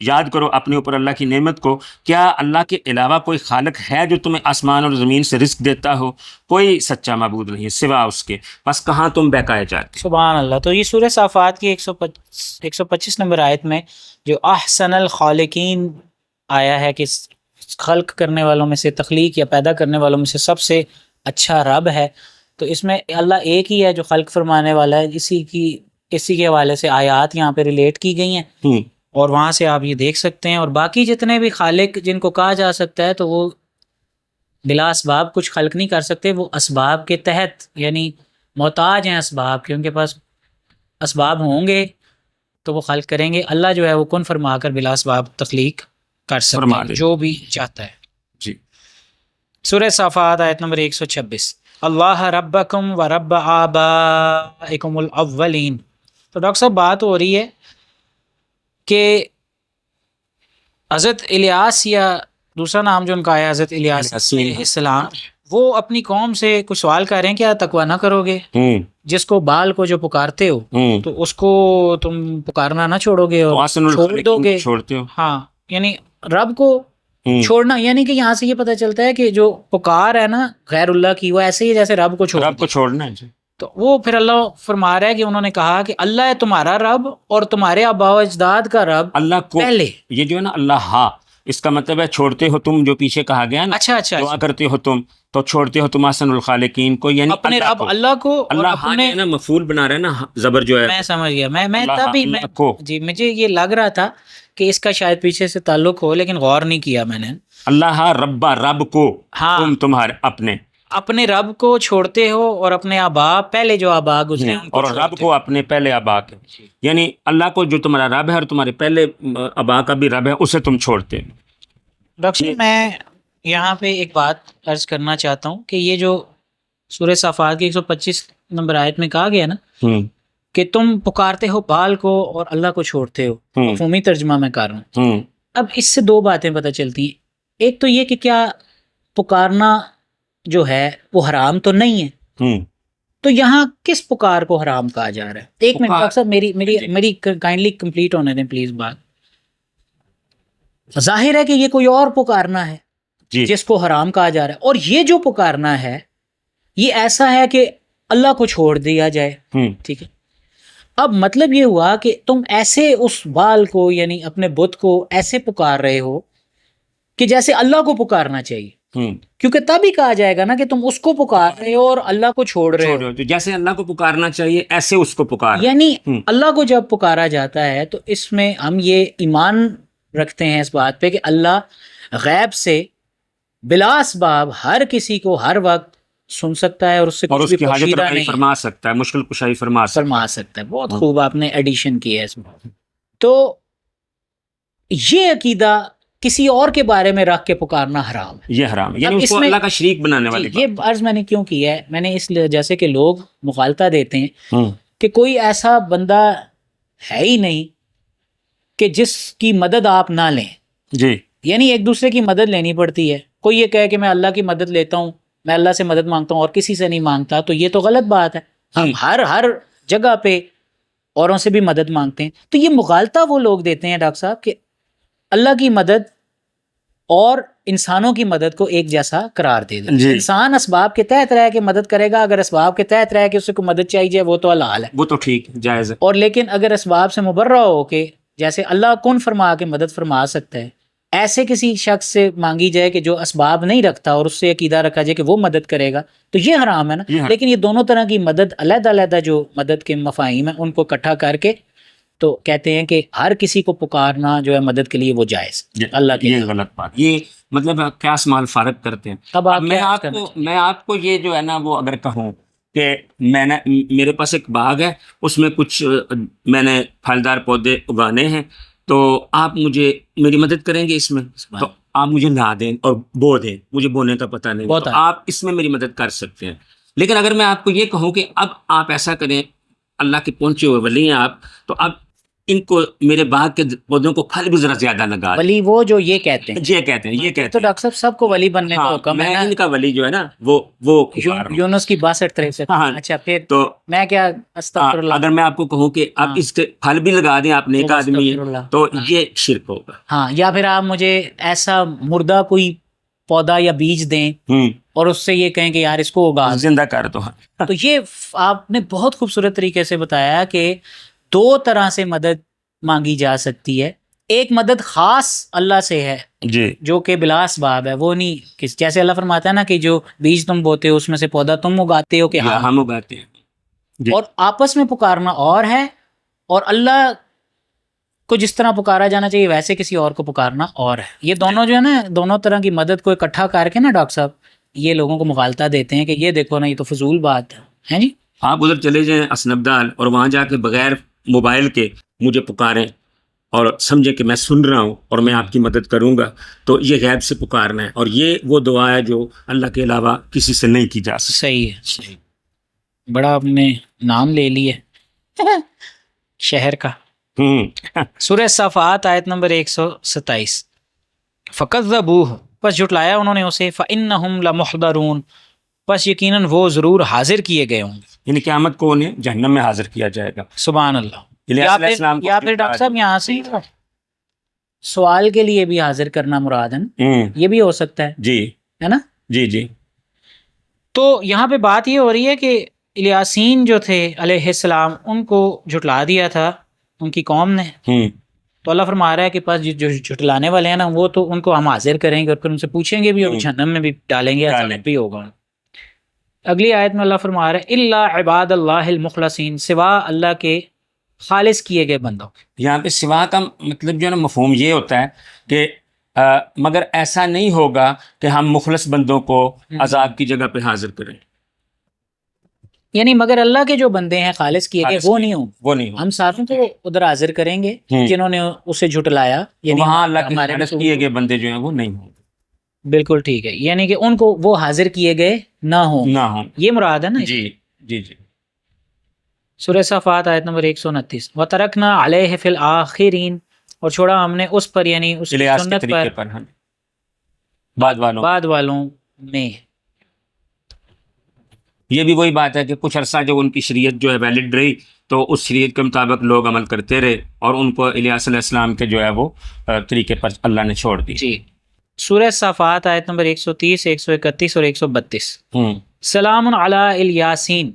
یاد کرو اپنے اوپر اللہ کی نعمت کو، کیا اللہ کے علاوہ کوئی خالق ہے جو تمہیں آسمان اور زمین سے رزق دیتا ہو؟ کوئی سچا معبود نہیں ہے سوا اس کے، بس کہاں تم بہکائے جاتے۔ سبحان اللہ۔ تو یہ سورہ صافات کی 125 نمبر آیت میں جو احسن الخالقین آیا ہے کہ خلق کرنے والوں میں سے، تخلیق یا پیدا کرنے والوں میں سے سب سے اچھا رب ہے، تو اس میں اللہ ایک ہی ہے جو خلق فرمانے والا ہے۔ اسی کے حوالے سے آیات یہاں پہ ریلیٹ کی گئی ہیں، اور وہاں سے آپ یہ دیکھ سکتے ہیں۔ اور باقی جتنے بھی خالق جن کو کہا جا سکتا ہے تو وہ بلا اسباب کچھ خلق نہیں کر سکتے، وہ اسباب کے تحت یعنی محتاج ہیں اسباب کے، ان کے پاس اسباب ہوں گے تو وہ خلق کریں گے۔ اللہ جو ہے وہ کن فرما کر بلا اسباب تخلیق کر سکتا ہے جو بھی چاہتا ہے۔ جی، سورہ صافات آیت نمبر 126، اللہ ربکم و رب آبائکم الاولین۔ تو ڈاکٹر صاحب بات ہو رہی ہے کہ حضرت الیاس یا دوسرا نام جو ان کا آیا حضرت الیاس علیہ السلام، وہ اپنی قوم سے کچھ سوال کر رہے ہیں، کیا تقوی نہ کرو گے؟ جس کو بال کو جو پکارتے ہو تو اس کو تم پکارنا نہ چھوڑو گے اور چھوڑ دو گے؟ چھوڑتے ہو، ہاں، یعنی رب کو چھوڑنا یعنی کہ یہاں سے یہ پتہ چلتا ہے کہ جو پکار ہے نا غیر اللہ کی وہ ایسے ہی جیسے رب کو چھوڑنا ہے جی. تو وہ پھر اللہ فرما رہا ہے کہ انہوں نے کہا کہ اللہ ہے تمہارا رب اور تمہارے آباء و اجداد کا رب اللہ کو پہلے. یہ جو ہے نا اللہ ہاں اس کا مطلب ہے چھوڑتے ہو تم جو پیچھے کہا گیا نا اچھا دعا کرتے ہو تم تو چھوڑتے ہو تم احسن الخالقین کو یعنی اپنے رب اللہ کو اللہ ہاں ہے نا مفعول بنا رہا ہے نا زبر جو ہے میں سمجھ گیا میں تبھی جی مجھے یہ لگ رہا تھا کہ اس کا شاید پیچھے سے تعلق ہو لیکن غور نہیں کیا میں نے. اللہ ربا رب کو تم تمہارے اپنے رب کو چھوڑتے ہو اور اپنے آبا پہلے جو آبا گزرے اور رب کو اپنے پہلے آبا کے یعنی اللہ کو جو تمہارا رب ہے اور تمہارے پہلے آبا کا بھی رب ہے اسے تم چھوڑتے. ڈاکٹر میں یہاں پہ ایک بات عرض کرنا چاہتا ہوں کہ یہ جو سورہ صافات کی 125 نمبر آیت میں کہا گیا نا کہ تم پکارتے ہو بال کو اور اللہ کو چھوڑتے ہو، مفہومی ترجمہ میں کر رہا ہوں. اب اس سے دو باتیں پتہ چلتی ہیں. ایک تو یہ کہ کیا پکارنا جو ہے وہ حرام تو نہیں ہے، تو یہاں کس پکار کو حرام کہا جا رہا ہے؟ ایک منٹ ڈاکٹر صاحب میری کائنڈلی کمپلیٹ ہونے دیں پلیز بات. ظاہر ہے کہ یہ کوئی اور پکارنا ہے جس کو حرام کہا جا رہا ہے، اور یہ جو پکارنا ہے یہ ایسا ہے کہ اللہ کو چھوڑ دیا جائے. ٹھیک ہے، اب مطلب یہ ہوا کہ تم ایسے اس بال کو یعنی اپنے بت کو ایسے پکار رہے ہو کہ جیسے اللہ کو پکارنا چاہیے، کیونکہ تب ہی کہا جائے گا نا کہ تم اس کو پکار رہے ہو اور اللہ کو چھوڑ رہے ہو. جیسے اللہ کو پکارنا چاہیے ایسے اس کو پکار، یعنی اللہ کو جب پکارا جاتا ہے تو اس میں ہم یہ ایمان رکھتے ہیں اس بات پہ کہ اللہ غیب سے بلا اسباب ہر کسی کو ہر وقت سن سکتا ہے اور اس سے کچھ بھی پوشیدہ نہیں فرما سکتا ہے، مشکل کشائی فرما سکتا ہے. بہت خوب آپ نے ایڈیشن کی ہے اس میں. تو یہ عقیدہ کسی اور کے بارے میں رکھ کے پکارنا حرام ہے، یہ حرام ہے، یعنی اس کو اللہ کا شریک بنانے والی بات. یہ عرض میں نے کیوں کی ہے، میں نے اس لیے جیسے کہ لوگ مغالطہ دیتے ہیں کہ کوئی ایسا بندہ ہے ہی نہیں کہ جس کی مدد آپ نہ لیں. جی یعنی ایک دوسرے کی مدد لینی پڑتی ہے. کوئی یہ کہے کہ میں اللہ کی مدد لیتا ہوں، میں اللہ سے مدد مانگتا ہوں اور کسی سے نہیں مانگتا، تو یہ تو غلط بات ہے. ہم ہر جگہ پہ اوروں سے بھی مدد مانگتے ہیں. تو یہ مغالطہ وہ لوگ دیتے ہیں ڈاکٹر صاحب کہ اللہ کی مدد اور انسانوں کی مدد کو ایک جیسا قرار دے دیں. انسان اسباب کے تحت رہ کے مدد کرے گا، اگر اسباب کے تحت رہ کے اسے کو مدد چاہیے وہ تو حلال ہے، وہ تو ٹھیک جائز ہے. اور لیکن اگر اسباب سے مبرہ ہو کہ جیسے اللہ کن فرما کے مدد فرما سکتا ہے، ایسے کسی شخص سے مانگی جائے کہ جو اسباب نہیں رکھتا اور اس سے عقیدہ رکھا جائے کہ وہ مدد کرے گا، تو یہ حرام ہے نا. لیکن یہ دونوں طرح کی مدد علیحدہ علیحدہ جو مدد کے مفاہیم ہیں ان کو اکٹھا کر کے تو کہتے ہیں کہ ہر کسی کو پکارنا جو ہے مدد کے لیے وہ جائز. اللہ کے یہ غلط بات، یہ مطلب قیاس مال فارق کرتے ہیں. اب میں آپ کو یہ جو ہے نا وہ اگر کہوں کہ میرے پاس ایک باغ ہے، اس میں کچھ میں نے پھلدار پودے اگانے ہیں، تو آپ مجھے میری مدد کریں گے اس میں، تو آپ مجھے لا دیں اور بو دیں، مجھے بونے کا پتہ نہیں، تو آپ اس میں میری مدد کر سکتے ہیں. لیکن اگر میں آپ کو یہ کہوں کہ اب آپ ایسا کریں، اللہ کے پہنچے ہوئے ولی ہیں آپ، تو اب ان کو میرے باغ کے پودوں کو پھل بھی ذرا زیادہ لگا. ولی وہ جو یہ کہتے ہیں تو ڈاکٹر صاحب سب کو ولی بننے کا حکم ہے. ان کا ولی جو ہے نا وہ یونس کی 62 طرح سے. اچھا پھر تو میں کیا استغفر اللہ، اگر میں آپ کو کہوں کہ آپ اس کے پھل بھی لگا دیں، آپ نیک آدمی ہیں، تو یہ شرک ہوگا. ہاں، یا پھر آپ مجھے ایسا مردہ کوئی پودا یا بیج دیں اور اس سے یہ کہیں کہ یار اس کو اگا زندہ کر دو. تو یہ آپ نے بہت خوبصورت طریقے سے بتایا کہ دو طرح سے مدد مانگی جا سکتی ہے. ایک مدد خاص اللہ سے ہے جی، جو کہ بلا اسباب ہے، وہ نہیں کہ جیسے اللہ فرماتا ہے نا کہ جو بیج تم بوتے ہو اس میں سے پودا تم اگاتے ہو کہ ہم اگاتے ہیں. اور آپس میں پکارنا اور ہے، اور اللہ کو جس طرح پکارا جانا چاہیے ویسے کسی اور کو پکارنا اور ہے. یہ دونوں جو ہے نا دونوں طرح کی مدد کو اکٹھا کر کے نا ڈاکٹر صاحب یہ لوگوں کو مغالطہ دیتے ہیں کہ یہ دیکھو نا یہ تو فضول بات ہے. جی آپ ادھر چلے جائیں اسنبدال اور وہاں جا کے بغیر موبائل کے مجھے پکاریں اور سمجھے کہ میں سن رہا ہوں اور میں آپ کی مدد کروں گا، تو یہ غیب سے پکارنا ہے، اور یہ وہ دعا ہے جو اللہ کے علاوہ کسی سے نہیں کی جا سکتی. صحیح ہے، صحیح. بڑا آپ نے نام لے لی ہے شہر کا. سورہ صافات آیت نمبر 127. فَكَذَّبُوهُ، پس جھٹلایا انہوں نے اسے، فَإِنَّهُمْ لَمُحْضَرُونَ، پس یقیناً وہ ضرور حاضر کیے گئے ہوں گے. یعنی قیامت کو انہیں جہنم میں حاضر کیا جائے گا. سبحان اللہ. یا پھر ڈاکٹر صاحب یہاں سے سوال کے لیے بھی حاضر کرنا مراد ہے نا، یہ بھی ہو سکتا ہے، جی ہے نا. جی جی تو یہاں پہ بات یہ ہو رہی ہے کہ الیاسین جو تھے علیہ السلام، ان کو جھٹلا دیا تھا ان کی قوم نے. تو اللہ فرما رہا ہے کہ پاس جو جھٹلانے والے ہیں نا، وہ تو ان کو ہم حاضر کریں گے اور پھر ان سے پوچھیں گے بھی اور جہنم میں بھی ڈالیں گے، عذاب بھی ہوگا. اگلی آیت میں اللہ فرما رہا ہے الا عباد اللہ المخلصین، سوا اللہ کے خالص کیے گئے بندوں. یہاں پہ سوا کا مطلب جو ہے نا مفہوم یہ ہوتا ہے کہ مگر ایسا نہیں ہوگا کہ ہم مخلص بندوں کو عذاب کی جگہ پہ حاضر کریں، یعنی مگر اللہ کے جو بندے ہیں خالص کیے گئے وہ نہیں ہوں، وہ نہیں ہوں. ہم ساتھوں کو ادھر حاضر کریں گے جنہوں نے اسے جھٹلایا، یعنی وہاں اللہ کے ہمارے خالص کیے گئے بندے جو ہیں وہ نہیں ہوں. بالکل ٹھیک ہے، یعنی کہ ان کو وہ حاضر کیے گئے نہ ہوں، یہ مراد ہے نا. جی جی جی. سورہ صافات آیت نمبر 129. وَتَرَكْنَا عَلَيْهِ فِي الْآخِرِينَ، اور چھوڑا ہم نے اس پر، یعنی اس کی سنت پر بعد والوں میں. یہ بھی وہی بات ہے کہ کچھ عرصہ جب ان کی شریعت جو ہے ویلڈ رہی تو اس شریعت کے مطابق لوگ عمل کرتے رہے اور ان کو الیاس علیہ السلام کے جو ہے وہ طریقے پر اللہ نے چھوڑ دی. جی. سورہ صافات آیت نمبر 130، 131 اور 132. سلام علی الیاسین،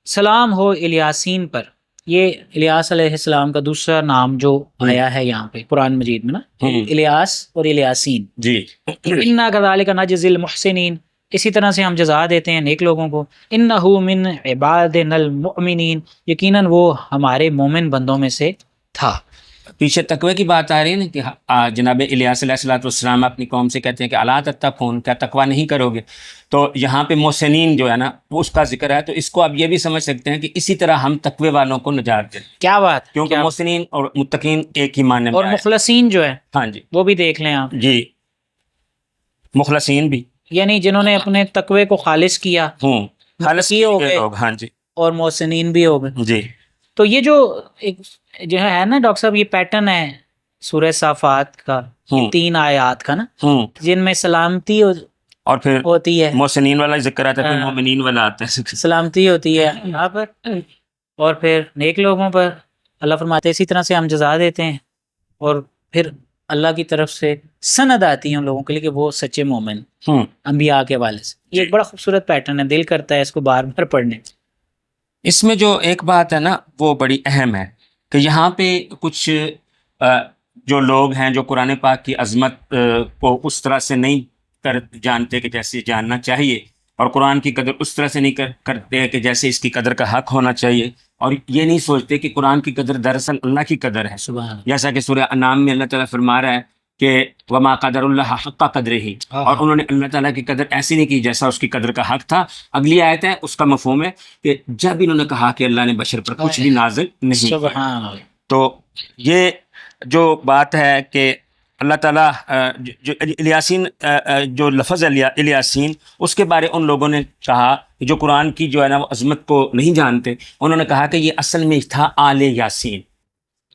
سلام ہو الیاسین پر. یہ الیاس علیہ السلام کا دوسرا نام جو آیا ہے یہاں پہ قرآن مجید میں نا، الیاس اور الیاسین. جی. انا کذالک نجزی المحسنین، اسی طرح سے ہم جزا دیتے ہیں نیک لوگوں کو. انہ من عبادنا المؤمنین، یقیناً وہ ہمارے مومن بندوں میں سے تھا. پیچھے تقوی کی بات آ رہی ہے نا کہ جناب الیاس علیہ السلام اپنی قوم سے کہتے ہیں کہ الا تتقون، کیا تقوی نہیں کرو گے؟ تو یہاں پہ محسنین جو ہے نا وہ اس کا ذکر ہے، تو اس کو آپ یہ بھی سمجھ سکتے ہیں کہ اسی طرح ہم تقوی والوں کو نجات دیں. کیا بات، کیونکہ محسنین اور متقین ایک ہی معنی میں اور مخلصین جو ہے ہاں جی وہ بھی دیکھ لیں آپ. جی. مخلصین بھی یعنی جنہوں نے اپنے تقوی کو خالص کیا، خالص ہو گئے لوگ. ہاں جی. اور محسنین بھی ہو گئے. جی. تو یہ جو ہے نا ڈاکٹر صاحب، یہ پیٹرن ہے سورہ صافات کا، 3 آیات کا نا، جن میں سلامتی اور پھر ہوتی ہے، محسنین والا ذکر آتا ہے، پھر مومنین والا آتا ہے، سلامتی ہوتی ہے یہاں پر، اور پھر نیک لوگوں پر اللہ فرماتے اسی طرح سے ہم جزا دیتے ہیں، اور پھر اللہ کی طرف سے سند آتی ہے ان لوگوں کے لیے کہ وہ سچے مومن انبیاء کے حوالے سے. یہ ایک بڑا خوبصورت پیٹرن ہے، دل کرتا ہے اس کو بار بار پڑھنے. اس میں جو ایک بات ہے نا وہ بڑی اہم ہے کہ یہاں پہ کچھ جو لوگ ہیں جو قرآن پاک کی عظمت کو اس طرح سے نہیں جانتے کہ جیسے جاننا چاہیے، اور قرآن کی قدر اس طرح سے نہیں کرتے کہ جیسے اس کی قدر کا حق ہونا چاہیے، اور یہ نہیں سوچتے کہ قرآن کی قدر دراصل اللہ کی قدر ہے. جیسا کہ سورہ انعام میں اللہ تعالیٰ فرما رہا ہے کہ وما قدر اللہ حق قدرہ، اور انہوں نے اللہ تعالیٰ کی قدر ایسی نہیں کی جیسا اس کی قدر کا حق تھا. اگلی آیت ہے اس کا مفہوم ہے کہ جب انہوں نے کہا کہ اللہ نے بشر پر کچھ بھی نازل نہیں کیا. تو یہ جو بات ہے کہ اللہ تعالیٰ جو الیاسین جو لفظ الیاسین، اس کے بارے ان لوگوں نے کہا کہ جو قرآن کی جو ہے نا وہ عظمت کو نہیں جانتے، انہوں نے کہا کہ یہ اصل میں تھا آل یاسین.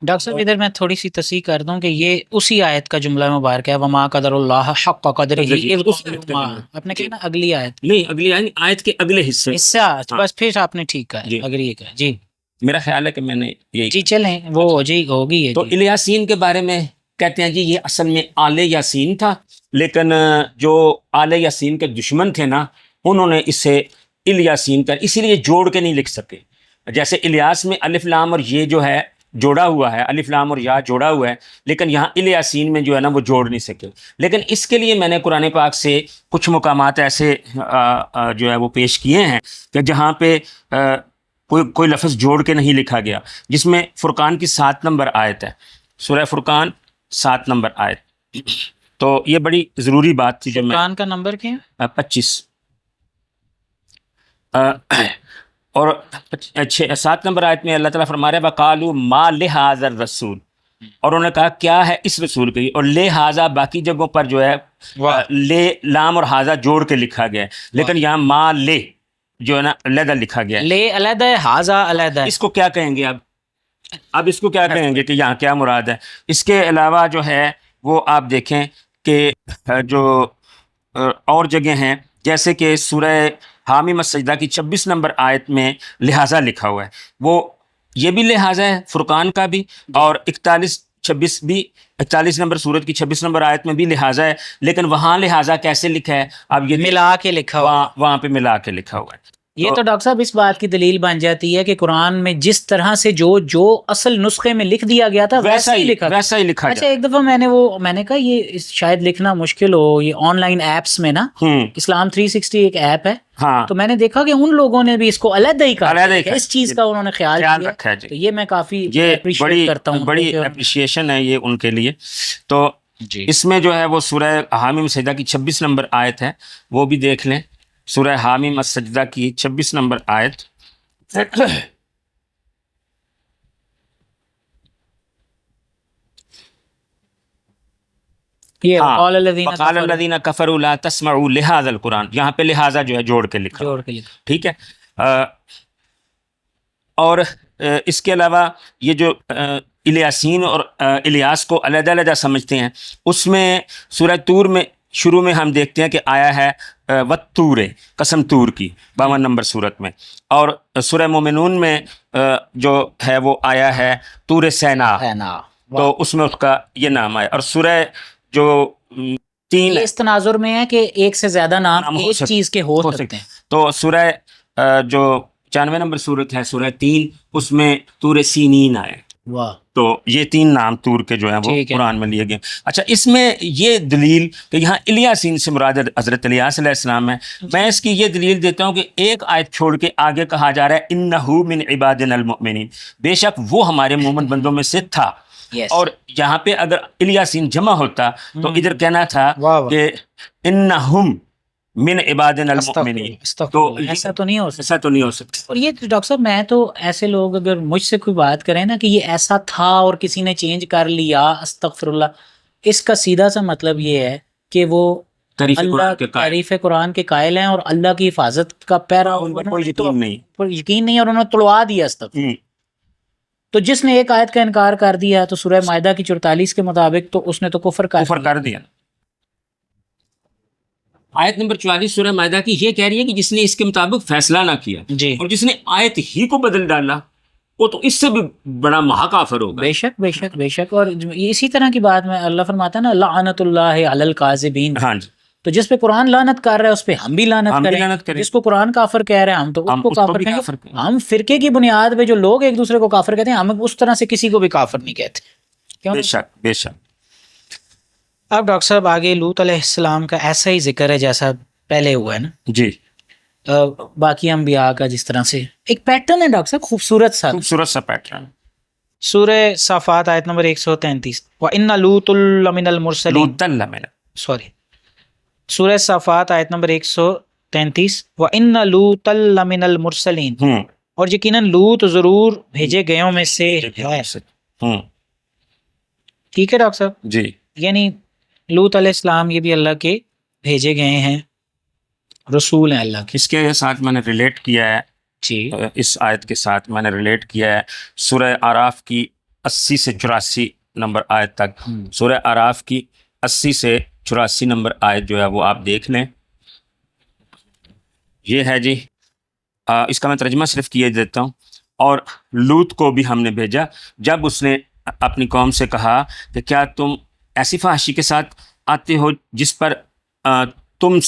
ڈاکٹر صاحب ادھر میں تھوڑی سی تصحیح کر دوں کہ یہ اسی آیت کا جملہ مبارک ہے، وما قدر اللہ حق قدرہ. آپ نے کہا نا اگلی آیت، نہیں اگلی آیت کے اگلے حصہ، بس پھر آپ نے ٹھیک کہا، اگلی کہا. جی میرا خیال ہے کہ میں نے یہی. جی چلیں وہ جی ہوگی. تو الیاسین کے بارے میں کہتے ہیں جی یہ اصل میں آل یاسین تھا، لیکن جو آل یاسین کے دشمن تھے نا انہوں نے اسے الیاسین کر اسی لیے جوڑ کے نہیں لکھ سکے. جیسے الیاس میں الف لام اور یہ جو ہے جوڑا ہوا ہے، الف لام اور یا جوڑا ہوا ہے، لیکن یہاں الیاسین میں جو ہے نا وہ جوڑ نہیں سکے. لیکن اس کے لیے میں نے قرآن پاک سے کچھ مقامات ایسے جو ہے وہ پیش کیے ہیں کہ جہاں پہ کوئی لفظ جوڑ کے نہیں لکھا گیا، جس میں فرقان کی 7 نمبر آیت ہے، سورہ فرقان 7 نمبر آیت. تو یہ بڑی ضروری بات تھی جو میں. فرقان کا نمبر کیا ہے؟ 25 اور 7 نمبر آیت میں اللہ تعالیٰ فرما رہے ہیں وَقَالُوا مَا لِهَٰذَا الرَّسُولِ، اور انہوں نے کہا کیا ہے اس رسول کی. اور لِهَٰذَا باقی جگہوں پر جو ہے لے لام اور ہاذا جوڑ کے لکھا گیا ہے، لیکن یہاں ما لے جو ہے نا علیحدہ لکھا گیا ہے. لے علیحدہ ہے، ہاذا علیحدہ ہے. اس کو کیا کہیں گے اب اس کو کیا کہیں گے کہ یہاں کیا مراد ہے؟ اس کے علاوہ جو ہے وہ آپ دیکھیں کہ جو اور جگہ ہیں جیسے کہ سورہ حامیم السجدہ کی 26 نمبر آیت میں لہٰذا لکھا ہوا ہے، وہ یہ بھی لہٰذا ہے فرقان کا بھی، اور 41 26 بھی 41 نمبر سورت کی 26 نمبر آیت میں بھی لہٰذا ہے، لیکن وہاں لہٰذا کیسے لکھا ہے؟ اب یہ ملا کے لکھا ہوا، وہاں پہ ملا کے لکھا ہوا ہے۔ یہ تو ڈاکٹر صاحب اس بات کی دلیل بن جاتی ہے کہ قرآن میں جس طرح سے جو اصل نسخے میں لکھ دیا گیا تھا ویسا ہی لکھا۔ اچھا ایک دفعہ میں نے کہا یہ شاید لکھنا مشکل ہو، یہ آن لائن ایپس میں نا اسلام 360 ایک ایپ ہے، تو میں نے دیکھا کہ ان لوگوں نے بھی اس کو علیحدہ ہی کہا، اس چیز کا انہوں نے خیال رکھا ہے، تو یہ میں کافی اپریشیٹ کرتا ہوں، بڑی اپریشیشن ہے یہ ان کے لیے۔ تو اس میں جو ہے وہ سورہ حامیم سجدہ کی 26 نمبر آیت ہے، وہ بھی دیکھ لیں، سورہ حامیم السجدہ کی 26 نمبر آیت۔ وقال الذین کفروا لا تسمعوا لہذا القرآن، یہاں پہ لہذا جو ہے جوڑ کے لکھا، ٹھیک ہے۔ اور اس کے علاوہ یہ جو الیاسین اور الیاس کو علیحدہ علیحدہ سمجھتے ہیں، اس میں سورہ طور میں شروع میں ہم دیکھتے ہیں کہ آیا ہے وَالطُّورِ، قسم طور کی 52 نمبر صورت میں، اور سورہ مومنون میں جو ہے وہ آیا ہے طور سینا، تو اس میں اس کا یہ نام آیا۔ اور سورہ جو 3 اس تناظر میں ہے کہ ایک سے زیادہ نام ایک چیز کے ہو سکتے ہیں، تو سورہ جو 95 نمبر صورت ہے سورہ 3، اس میں طور سینین آئے، تو یہ 3 نام طور کے جو ہیں وہ قرآن میں لیے گئے۔ اچھا اس میں یہ دلیل کہ یہاں الیاسین سے مراد حضرت الیاس علیہ السلام ہے، میں اس کی یہ دلیل دیتا ہوں کہ ایک آیت چھوڑ کے آگے کہا جا رہا ہے انہو من عبادنا المؤمنین، بے شک وہ ہمارے مومن بندوں میں سے تھا، اور یہاں پہ اگر الیاسین جمع ہوتا تو ادھر کہنا تھا کہ انہم من عبادنا المؤمنین، تو ایسا تو نہیں ہو سکتا۔ اور یہ ڈاکٹر صاحب میں تو ایسے لوگ اگر مجھ سے کوئی بات کریں نا کہ یہ ایسا تھا اور کسی نے چینج کر لیا، استغفر اللہ، اس کا سیدھا سا مطلب یہ ہے کہ وہ اللہ تعریف قرآن کے قائل ہیں اور اللہ کی حفاظت کا پیرا، کوئی یقین نہیں، اور انہوں نے تڑوا دیا استغفر۔ تو جس نے ایک آیت کا انکار کر دیا تو سورہ مائدہ کی 44 کے مطابق تو اس نے تو کفر کر دیا۔ آیت نمبر 44 سورہ مائدہ کی یہ کہہ رہی ہے کہ جس نے اس کے مطابق فیصلہ نہ کیا اور جس نے آیت ہی کو بدل ڈالا وہ تو اس سے بھی بڑا مہاکافر ہوگا۔ بے شک اور اسی طرح کی بات میں اللہ فرماتا ہے نا لعنت اللہ علی الکاذبین، ہاں جی، تو جس پہ قرآن لعنت کر رہا ہے اس پہ ہم بھی لعنت کریں، جس کو قرآن کافر کہہ رہے ہیں ہم تو اس کو کافر کہیں گے۔ ہم فرقے کی بنیاد پہ جو لوگ ایک دوسرے کو کافر کہتے ہیں، ہم اس طرح سے کسی کو بھی کافر نہیں کہتے۔ بے شک۔ اب ڈاکٹر صاحب آگے لوط علیہ السلام کا ایسا ہی ذکر ہے جیسا پہلے ہوا ہے نا جی، باقی انبیاء کا جس طرح سے ایک پیٹرن ہے ڈاکٹر صاحب، خوبصورت سا پیٹرن۔ سورہ صافات آیت نمبر 133 وَإِنَّ لُوطًا لَّمِنَ الْمُرْسَلِينَ، سورہ صافات آیت نمبر 133 وَإِنَّ لُوطًا لَّمِنَ الْمُرْسَلِينَ، اور یقیناً لوط ضرور بھیجے گئوں میں سے ہے۔ ٹھیک ہے ڈاکٹر صاحب جی، یعنی لوط علیہ السلام یہ بھی اللہ کے بھیجے گئے ہیں، رسول ہیں اللہ کے۔ اس کے ساتھ میں نے ریلیٹ کیا ہے جی، اس آیت کے ساتھ میں نے ریلیٹ کیا ہے سورہ اعراف کی 80 سے 84 نمبر آیت تک۔ سورہ اعراف کی 80 سے 84 نمبر آیت جو ہے وہ آپ دیکھ لیں، یہ ہے جی، اس کا میں ترجمہ صرف کیے دیتا ہوں۔ اور لوط کو بھی ہم نے بھیجا جب اس نے اپنی قوم سے کہا کہ کیا تم ایسی فحاشی کے ساتھ آتے ہو جس پر تم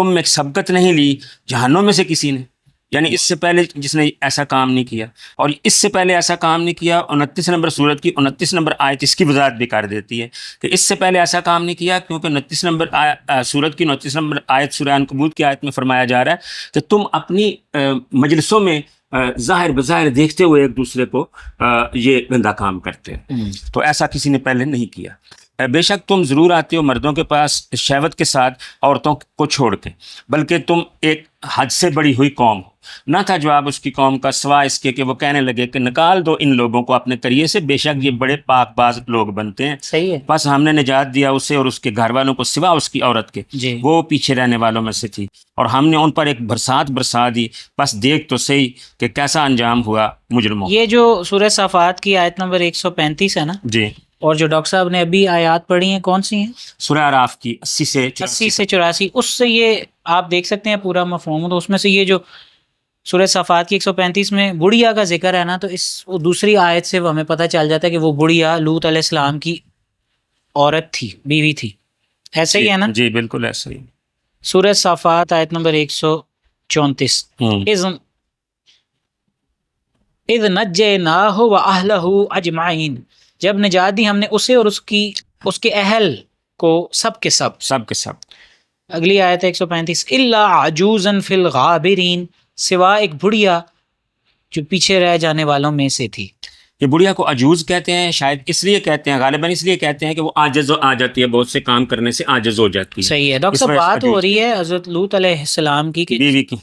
میں سبقت نہیں لی جہانوں میں سے کسی نے، یعنی اس سے پہلے جس نے ایسا کام نہیں کیا، اور اس سے پہلے ایسا کام نہیں کیا 29 نمبر سورت کی 29 نمبر آیت اس کی وضاحت بھی کر دیتی ہے کہ اس سے پہلے ایسا کام نہیں کیا، کیونکہ 29 نمبر سورت کی 29 نمبر آیت سورہ عنکبوت کی آیت میں فرمایا جا رہا ہے کہ تم اپنی مجلسوں میں ظاہر بظاہر دیکھتے ہوئے ایک دوسرے کو یہ گندا کام کرتے ہیں، تو ایسا کسی نے پہلے نہیں کیا۔ بے شک تم ضرور آتے ہو مردوں کے پاس شہوت کے ساتھ عورتوں کو چھوڑ کے، بلکہ تم ایک حد سے بڑی ہوئی قوم ہو۔ نہ تھا جواب اس کی قوم کا سوا اس کے کہ وہ کہنے لگے کہ نکال دو ان لوگوں کو اپنے قریے سے، بے شک یہ بڑے پاک باز لوگ بنتے ہیں۔ صحیح ہے، بس ہم نے نجات دیا اسے اور اس کے گھر والوں کو سوا اس کی عورت کے، وہ پیچھے رہنے والوں میں سے تھی، اور ہم نے ان پر ایک برسات برسا دی، بس دیکھ تو صحیح کہ کیسا انجام ہوا مجرموں۔ یہ جو سورہ صافات کی آیت نمبر 135 ہے نا جی، اور جو ڈاکٹر صاحب نے ابھی آیات پڑھی ہیں کون سی ہیں؟ سورہ اعراف کی 80 سے 84، اس سے یہ آپ دیکھ سکتے ہیں پورا مفہوم، تو اس میں سے یہ جو سورہ صفات کی 135 میں بڑھیا کا ذکر ہے نا، تو اس وہ دوسری آیت سے ہمیں پتہ چل جاتا ہے کہ وہ بڑھیا لوط علیہ السلام کی عورت تھی، بیوی تھی، ایسے ہی ہے نا؟ جی بالکل ایسے ہی. سورہ صفات آیت نمبر 134 اذ نجیناہ واہلہ اجمعین، جب نجات دی ہم نے اسے اور اس کے اہل کو سب کے سب. اگلی آیت ہے 135 الا عجوزا فی الغابرین، سوا ایک بڑھیا جو پیچھے رہ جانے والوں میں سے تھی. یہ بڑھیا کو عجوز کہتے ہیں، شاید اس لیے کہتے ہیں، غالباً اس لیے کہتے ہیں کہ وہ عاجز آ جاتی ہے، بہت سے کام کرنے سے عاجز ہو جاتی ہے. صحیح ہے ڈاکٹر صاحب. بات ہو رہی ہے حضرت لوط علیہ السلام کی، بیوی کی.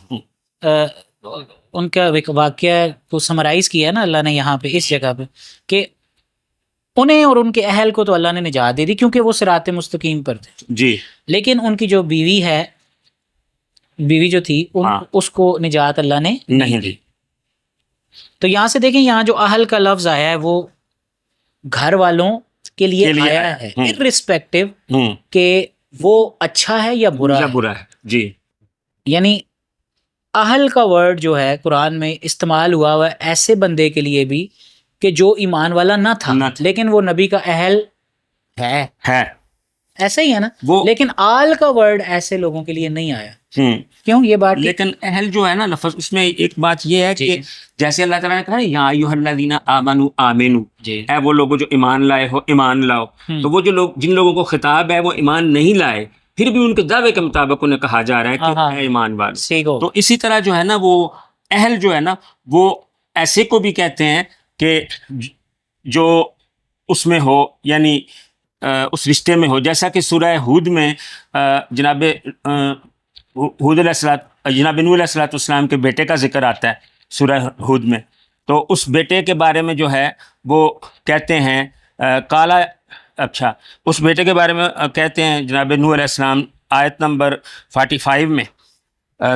ان کا ایک واقعہ کو سمرائز کیا ہے نا اللہ نے یہاں پہ اس جگہ پہ، کہ انہیں اور ان کے اہل کو تو اللہ نے نجات دے دی کیونکہ وہ صراط مستقیم پر تھے جی، لیکن ان کی جو بیوی جو تھی اس کو نجات اللہ نے نہیں دی. تو یہاں سے دیکھیں، یہاں جو اہل کا لفظ آیا ہے وہ گھر والوں کے لیے آیا ہے، irrespective کہ وہ اچھا ہے یا برا ہے. جی، یعنی اہل کا ورڈ جو ہے قرآن میں استعمال ہوا ہے ایسے بندے کے لیے بھی کہ جو ایمان والا نہ تھا لیکن وہ نبی کا اہل ہے، ایسا ہی ہے نا. لیکن آل کا ورڈ ایسے لوگوں کے لیے نہیں آیا. کیوں یہ بات؟ لیکن اہل جو ہے نا لفظ، اس میں ایک بات یہ ہے کہ جیسے اللہ تعالیٰ نے کہا یا ایھا الذین آمنوا آمنوا، اے وہ لوگ جو ایمان لائے ہو ایمان لاؤ. تو وہ جو لوگ جن لوگوں کو خطاب ہے وہ ایمان نہیں لائے، پھر بھی ان کے دعوے کے مطابق انہیں کہا جا رہا ہے کہ اے ایمان والے. تو اسی طرح جو ہے نا وہ اہل جو ہے نا وہ ایسے کو بھی کہتے ہیں کہ جو اس میں ہو، یعنی اس رشتے میں ہو، جیسا کہ سورہ ہود میں جناب ہود علیہ السلام، جناب نوح علیہ السلام کے بیٹے کا ذکر آتا ہے سورہ ہود میں. تو اس بیٹے کے بارے میں جو ہے وہ کہتے ہیں اس بیٹے کے بارے میں کہتے ہیں جناب نوح علیہ السلام آیت نمبر 45 میں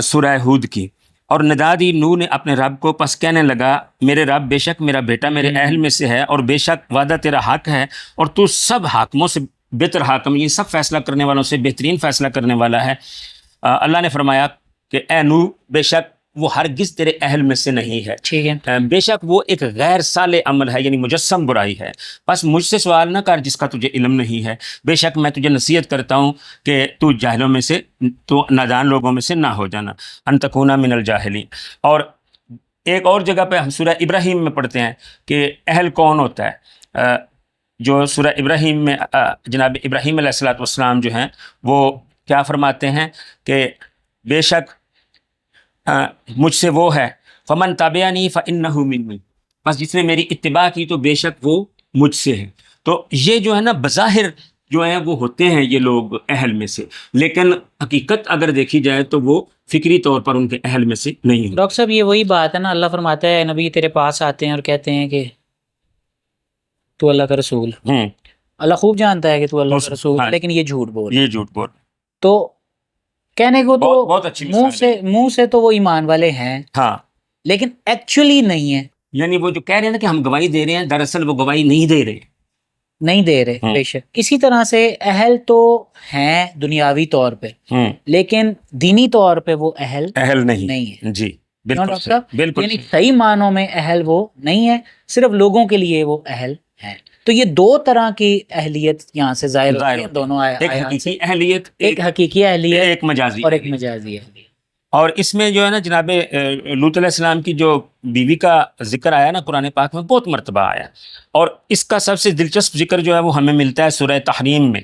سورہ ہود کی، اور ندا دی نوح نے اپنے رب کو، پس کہنے لگا میرے رب بے شک میرا بیٹا میرے اہل میں سے ہے، اور بے شک وعدہ تیرا حق ہے، اور تو سب حاکموں سے بہتر حاکم، یہ سب فیصلہ کرنے والوں سے بہترین فیصلہ کرنے والا ہے. اللہ نے فرمایا کہ اے نوح بے شک وہ ہرگز تیرے اہل میں سے نہیں ہے، ٹھیک ہے، بے شک وہ ایک غیر صالح عمل ہے، یعنی مجسم برائی ہے. بس مجھ سے سوال نہ کر جس کا تجھے علم نہیں ہے، بے شک میں تجھے نصیحت کرتا ہوں کہ تو جاہلوں میں سے، تو نادان لوگوں میں سے نہ ہو جانا، ان تکونا من الجاہلین. اور ایک اور جگہ پہ ہم سورہ ابراہیم میں پڑھتے ہیں کہ اہل کون ہوتا ہے. جو سورہ ابراہیم میں جناب ابراہیم علیہ السلام جو ہیں وہ کیا فرماتے ہیں کہ بے شک مجھ سے وہ ہے، فمن تبعنی فانہ منی، بس جس نے میری اتباع کی تو بے شک وہ مجھ سے ہے. تو یہ جو ہے نا بظاہر جو ہیں وہ ہوتے ہیں یہ لوگ اہل میں سے، لیکن حقیقت اگر دیکھی جائے تو وہ فکری طور پر ان کے اہل میں سے نہیں ہوتے. ڈاکٹر صاحب یہ وہی بات ہے نا، اللہ فرماتا ہے نبی تیرے پاس آتے ہیں اور کہتے ہیں کہ تو اللہ کا رسول، اللہ خوب جانتا ہے کہ تو اللہ کا رسول، لیکن یہ جھوٹ بول. تو کہنے کو تو بہت اچھی منہ سے تو وہ ایمان والے ہیں، ہاں، لیکن ایکچولی نہیں ہے. یعنی وہ جو کہہ رہے ہیں نا کہ ہم گواہی دے رہے ہیں، دراصل وہ گواہی نہیں دے رہے. بے شک اسی طرح سے اہل تو ہیں دنیاوی طور پہ، لیکن دینی طور پہ وہ اہل نہیں ہے. جی بالکل، یعنی صحیح معنوں میں اہل وہ نہیں ہے، صرف لوگوں کے لیے وہ اہل ہیں. تو یہ دو طرح کی اہلیت یہاں سے ظاہر ہوتی ہے دونوں آیات، ایک حقیقی اہلیت، ایک مجازی اہلیت. اور اس میں جو ہے نا جناب لوط علیہ السلام کی جو بیوی کا ذکر آیا نا قرآن پاک میں بہت مرتبہ آیا، اور اس کا سب سے دلچسپ ذکر جو ہے وہ ہمیں ملتا ہے سورہ تحریم میں،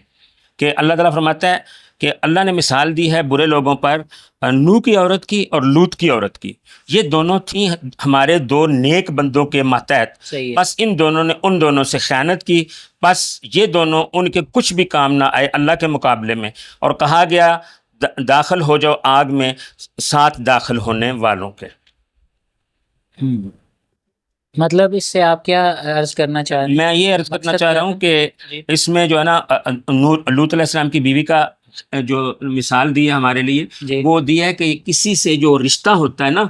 کہ اللہ تعالیٰ فرماتا ہے کہ اللہ نے مثال دی ہے برے لوگوں پر نوح کی عورت کی اور لوط کی عورت کی. یہ دونوں تھیں ہمارے دو نیک بندوں کے ماتحت، بس ان دونوں نے ان دونوں سے خیانت کی، بس یہ دونوں ان کے کچھ بھی کام نہ آئے اللہ کے مقابلے میں، اور کہا گیا داخل ہو جاؤ آگ میں ساتھ داخل ہونے والوں کے. مطلب اس سے آپ کیا عرض کرنا چاہ رہے ہیں؟ میں یہ عرض کرنا چاہ رہا ہوں کہ اس میں جو ہے نا لوط علیہ السلام کی بیوی کا جو مثال دی ہے ہمارے لیے، وہ دی ہے کہ کسی سے جو رشتہ ہوتا ہے نا،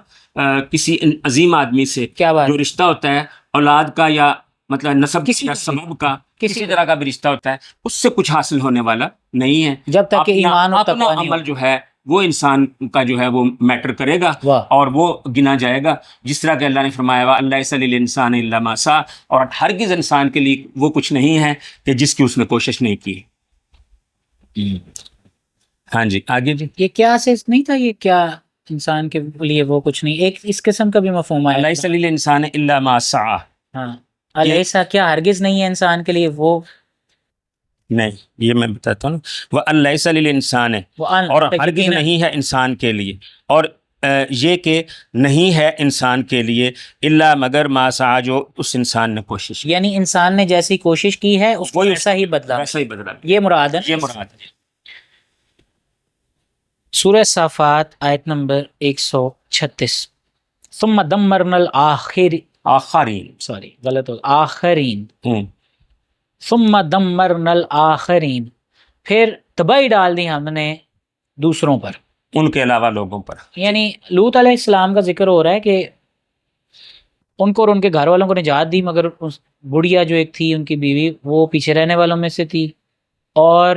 کسی عظیم آدمی سے جو رشتہ ہوتا ہے اولاد کا یا مطلب نسب یا سبب کا، کسی طرح کا بھی رشتہ ہوتا ہے، اس سے کچھ حاصل ہونے والا نہیں ہے جب تک کہ ایمان اور اپنا عمل جو ہے وہ انسان کا جو ہے وہ میٹر کرے گا واہ اور وہ گنا جائے گا، جس طرح کہ اللہ نے فرمایا وا اللہ یسأل الانسان الا ما سعى، اور ہرگز انسان کے لیے وہ کچھ نہیں ہے کہ جس کی اس نے کوشش نہیں کی۔ ہاں جی آگے جی۔ یہ کیا سے نہیں تھا، یہ کیا انسان کے لیے وہ کچھ نہیں، ایک اس قسم کا بھی مفہوم اللہ آیا یسأل الانسان الا ما سعى، ہاں ایسا کیا ہرگز نہیں ہے انسان کے لیے وہ نہیں یہ میں بتاتا ہوں، وہ اللہ یسأل الانسان ہے وہ اور ہرگز نہیں ہے انسان کے لیے، اور یہ کہ نہیں ہے انسان کے لیے الا مگر ما سعى، جو اس انسان نے کوشش کی، یعنی انسان نے جیسی کوشش کی ہے اس کو وہی ایسا ہی بدلا، ویسا ہی بدلا، یہ مراد ہے۔ یہ مراد ہے۔ سورہ صافات آیت نمبر 136 ثم دمرنا آخرین، سوری غلط ہو آخرین، ہوں، ثم دمرنا الآخرین، پھر تباہی ڈال دی ہم نے دوسروں پر، ان کے علاوہ لوگوں پر۔ یعنی لوط علیہ السلام کا ذکر ہو رہا ہے کہ ان کو اور ان کے گھر والوں کو نجات دی، مگر اس بڑھیا جو ایک تھی ان کی بیوی وہ پیچھے رہنے والوں میں سے تھی، اور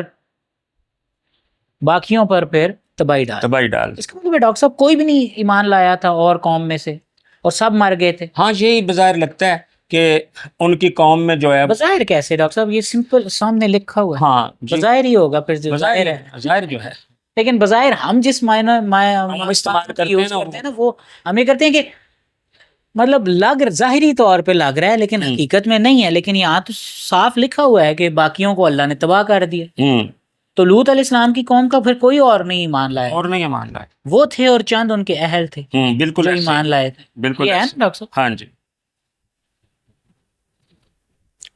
باقیوں پر پھر تباہی ڈال۔ اس کا مطلب ہے ڈاکٹر صاحب کوئی بھی نہیں ایمان لایا تھا اور قوم میں سے، اور سب مر گئے تھے۔ ہاں یہی بظاہر لگتا ہے کہ ان کی قوم میں جو ہے، بظاہر کیسے ڈاکٹر صاحب، یہ سمپل سامنے لکھا ہوا ہے، ہاں جی، بظاہر ہی ہوگا پھر بظاہر ظاہر جو ہے، لیکن بظاہر ہم جس معنی استعمال کرتے ہیں نا وہ ہم یہ کرتے ہیں کہ مطلب ظاہری طور پہ لگ رہا ہے لیکن حقیقت میں نہیں ہے، لیکن یہاں تو صاف لکھا ہوا ہے کہ باقیوں کو اللہ نے تباہ کر دیا۔ تو لوط علیہ السلام کی قوم کا پھر کوئی اور نہیں ایمان لایا، اور نہیں ایمان لائے، وہ تھے اور چند ان کے اہل تھے بالکل جو ایسے، ایمان لائے تھے، بالکل یہ ہے ایسے۔ نا ڈاکٹر صاحب؟ ہاں جی،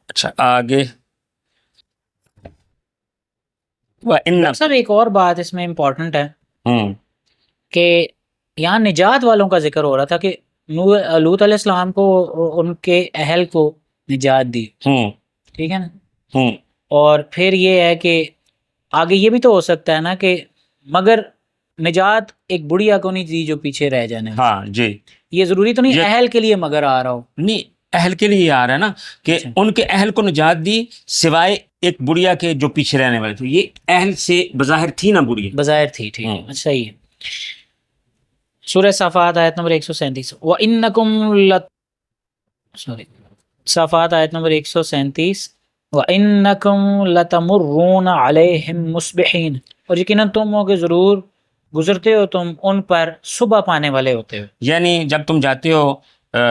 اچھا آگے، ڈاکٹر صاحب ایک اور بات اس میں امپورٹنٹ ہے کہ یہاں نجات والوں کا ذکر ہو رہا تھا کہ لوط علیہ السلام کو ان کے اہل کو نجات دی، ٹھیک ہے نا، اور پھر یہ ہے کہ آگے یہ بھی تو ہو سکتا ہے نا کہ مگر نجات ایک بڑھیا کو نہیں دی جو پیچھے رہ جانے، ہاں جی، یہ ضروری تو نہیں اہل کے لیے مگر آ رہا ہو، نہیں اہل کے لیے آ رہا ہے نا کہ ان کے اہل کو نجات دی سوائے ایک بڑھیا کے جو پیچھے رہنے والے تھے، یہ اہل سے بظاہر تھی نا بڑھیا، بظاہر تھی، ٹھیک ہے، اچھا ہی ہے۔ سورہ صافات آیت نمبر 137 صافات آیت نمبر 137 وَإِنَّكُمْ لَتَمُرُّونَ عَلَيْهِمْ مُصْبِحِينَ، اور یقیناً تم ہو کہ ضرور گزرتے ہو تم ان پر صبح پانے والے ہوتے ہو، یعنی جب تم جاتے ہو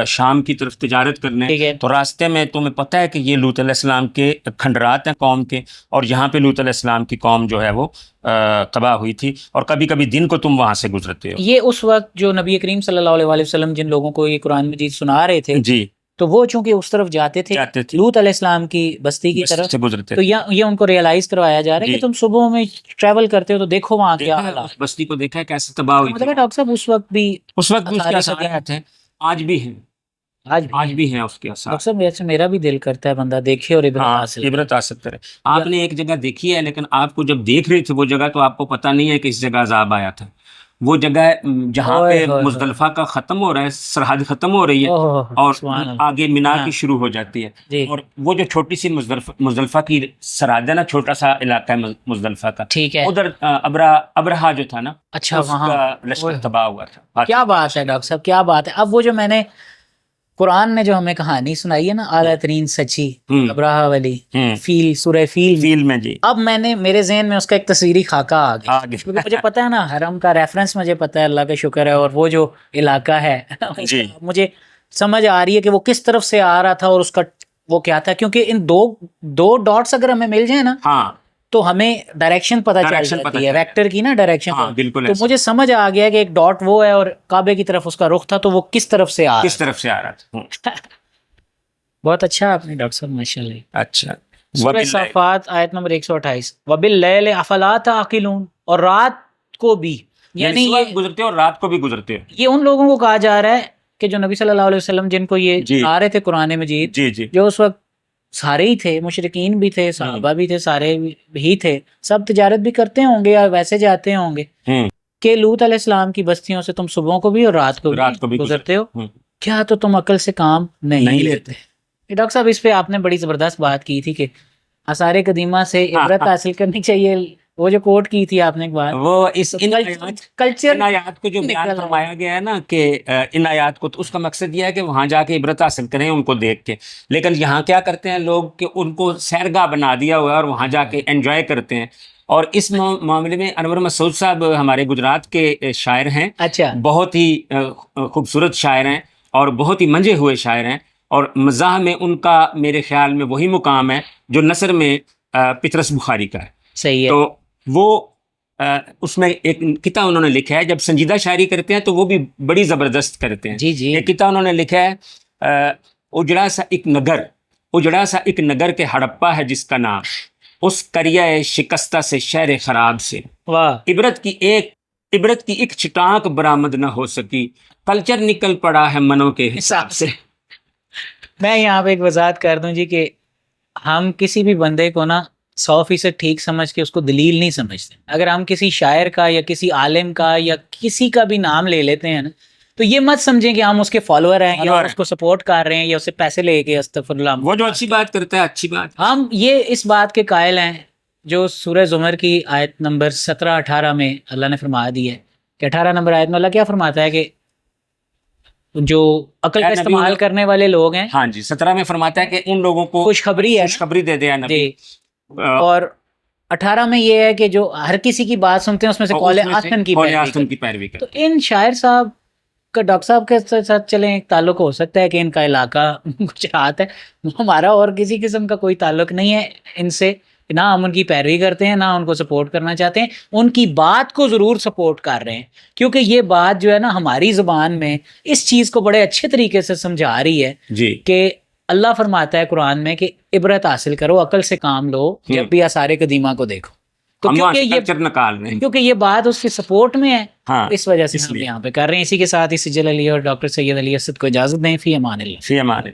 شام کی طرف تجارت کرنے ٹھیک ہے، تو راستے میں تمہیں پتہ ہے کہ یہ لوط علیہ السلام کے کھنڈرات ہیں قوم کے، اور یہاں پہ لوط علیہ السلام کی قوم جو ہے وہ تباہ ہوئی تھی، اور کبھی کبھی دن کو تم وہاں سے گزرتے ہو۔ یہ اس وقت جو نبی کریم صلی اللہ علیہ وسلم جن لوگوں کو یہ قرآن مجید سنا رہے تھے جی، تو وہ چونکہ اس طرف جاتے تھے لوط علیہ السلام کی بستی کی طرف سے گزرتے، تو یہ ان کو ریئلائز کروایا جا رہا ہے کہ تم صبح میں ٹریول کرتے ہو تو دیکھو وہاں کیا حالات، بستی کو دیکھا ہے کیسے تباہ ہوئی تھی، مطلب ڈاکٹر صاحب اس وقت بھی اس وقت بھی اس کے اثرات ہیں، آج بھی ہیں، آج بھی ہیں اس کے اثرات۔ ڈاکٹر صاحب ویسے میرا بھی دل کرتا ہے بندہ دیکھے اور عبرت حاصل کرے۔ آپ نے ایک جگہ دیکھی ہے، لیکن آپ کو جب دیکھ رہے تھے وہ جگہ تو آپ کو پتہ نہیں ہے کہ اس جگہ عذاب آیا تھا، وہ جگہ جہاں پہ مزدلفہ کا ختم ہو رہا ہے، سرحد ختم ہو رہی ہے اور آگے مینا کی شروع ہو جاتی ہے، اور وہ جو چھوٹی سی مزدلفہ کی سرحد ہے نا، چھوٹا سا علاقہ ہے مزدلفہ کا، ٹھیک ہے، ادھر ابرہا جو تھا نا، اچھا وہاں لشکر تباہ ہوا تھا۔ کیا بات ہے ڈاکٹر صاحب، کیا بات ہے۔ اب وہ جو میں نے قرآن نے جو ہمیں کہانی سنائی ہے نا اعلیٰ ترین سچی، ابراہ والی فیل، سورہ فیل میں جی، اب میں نے میرے ذہن میں اس کا ایک تصویری خاکہ آ گیا، کیونکہ مجھے پتہ ہے نا حرم کا ریفرنس مجھے پتہ ہے، اللہ کا شکر ہے، اور وہ جو علاقہ ہے مجھے سمجھ آ رہی ہے کہ وہ کس طرف سے آ رہا تھا اور اس کا وہ کیا تھا، کیونکہ ان دو ڈاٹس اگر ہمیں مل جائیں نا تو ہمیں ڈائریکشن پتہ چل جاتی ہے، ویکٹر کی نا ڈائریکشن، تو مجھے سمجھ آ گیا کہ ایک ڈاٹ وہ ہے اور کعبے کی طرف اس کا رخ تھا، تو وہ کس طرف سے آ رہا تھا۔ بہت اچھا آپ نے ڈاکٹر صاحب، ماشاء اللہ۔ اچھا، سورہ صافات آیت نمبر 128 وَبِاللَّيْلِ أَفَلَا تَعْقِلُونَ، اور رات کو بھی، یعنی یہ گزرتے اور رات کو بھی گزرتے، یہ ان لوگوں کو کہا جا رہا ہے کہ جو نبی صلی اللہ علیہ وسلم جن کو یہ آ رہے تھے قرآن مجید، جو اس وقت سارے ہی تھے، مشرکین بھی تھے، صحابہ بھی تھے، سارے ہی تھے، سب تجارت بھی کرتے ہوں گے یا ویسے جاتے ہوں گے، کہ لوط علیہ السلام کی بستیوں سے تم صبحوں کو بھی اور رات کو بھی گزرتے ہو، کیا تو تم عقل سے کام نہیں لیتے؟ ڈاکٹر صاحب اس پہ آپ نے بڑی زبردست بات کی تھی کہ آثار قدیمہ سے عبرت حاصل کرنی چاہیے، وہ جو کوٹ کی تھی آپ نے ایک بار، وہ اس ان کلچر آیات کو جو بیان فرمایا گیا ہے نا کہ ان آیات کو، تو اس کا مقصد یہ ہے کہ وہاں جا کے عبرت حاصل کریں ان کو دیکھ کے. لیکن یہاں کیا کرتے ہیں لوگ کہ ان کو سیرگاہ بنا دیا ہوا ہے اور وہاں جا کے انجوائے کرتے ہیں. اور اس معاملے میں انور مسعود صاحب ہمارے گجرات کے شاعر ہیں. اچھا. بہت ہی خوبصورت شاعر ہیں اور بہت ہی منجے ہوئے شاعر ہیں، اور مزاح میں ان کا میرے خیال میں وہی مقام ہے جو نثر میں پطرس بخاری کا ہے. صحیح ہے. تو وہ اس میں ایک قطعہ انہوں نے لکھا ہے، جب سنجیدہ شاعری کرتے ہیں تو وہ بھی بڑی زبردست کرتے ہیں. جی جی. ایک قطعہ انہوں نے لکھا ہے، اجڑا سا ایک نگر کے ہڑپا ہے جس کا نام، اس کریا شکستہ سے شہر خراب سے. واہ. عبرت کی ایک چٹانک برآمد نہ ہو سکی، کلچر نکل پڑا ہے منوں کے حساب سے. میں یہاں پہ ایک وضاحت کر دوں جی کہ ہم کسی بھی بندے کو نا 100% ٹھیک سمجھ کے اس کو دلیل نہیں سمجھتے. اگر ہم کسی شاعر کا یا کسی عالم کا یا کسی کا بھی نام لے لیتے ہیں نا، تو یہ مت سمجھیں کہ ہم اس کے فالوور ہیں یا اس کو سپورٹ کر رہے ہیں یا اسے پیسے لے کے. استغفر اللہ. وہ جو اچھی بات کرتا ہے اچھی بات. ہم یہ اس بات کے قائل ہیں جو سورہ زمر کی آیت نمبر 17-18 میں اللہ نے فرما دی ہے کہ 18 نمبر آیت میں اللہ کیا فرماتا ہے کہ جو عقل کا استعمال کرنے والے لوگ ہیں. ہاں جی. 17 میں فرماتا ہے کہ ان لوگوں کو خوشخبری دے دے نبی. اور 18 میں یہ ہے کہ جو ہر کسی کی بات سنتے ہیں اس میں سے قول حسن کی پیروی کرتے. تو ان شاعر صاحب کا ڈاکٹر صاحب کے ساتھ چلیں ایک تعلق ہو سکتا ہے کہ ان کا علاقہ گجرات ہے، ہمارا اور کسی قسم کا کوئی تعلق نہیں ہے ان سے. نہ ہم ان کی پیروی کرتے ہیں، نہ ان کو سپورٹ کرنا چاہتے ہیں. ان کی بات کو ضرور سپورٹ کر رہے ہیں کیونکہ یہ بات جو ہے نا ہماری زبان میں اس چیز کو بڑے اچھے طریقے سے سمجھا رہی ہے جی کہ اللہ فرماتا ہے قرآن میں کہ عبرت حاصل کرو، عقل سے کام لو جب بھی آثار قدیمہ کو دیکھو. تو کیونکہ یہ بات اس کے سپورٹ میں ہے، اس وجہ سے ہم یہاں پہ کر رہے ہیں. اسی کے ساتھ ہی سجل علی اور ڈاکٹر سید علی اسد کو اجازت دیں. فی امان اللہ.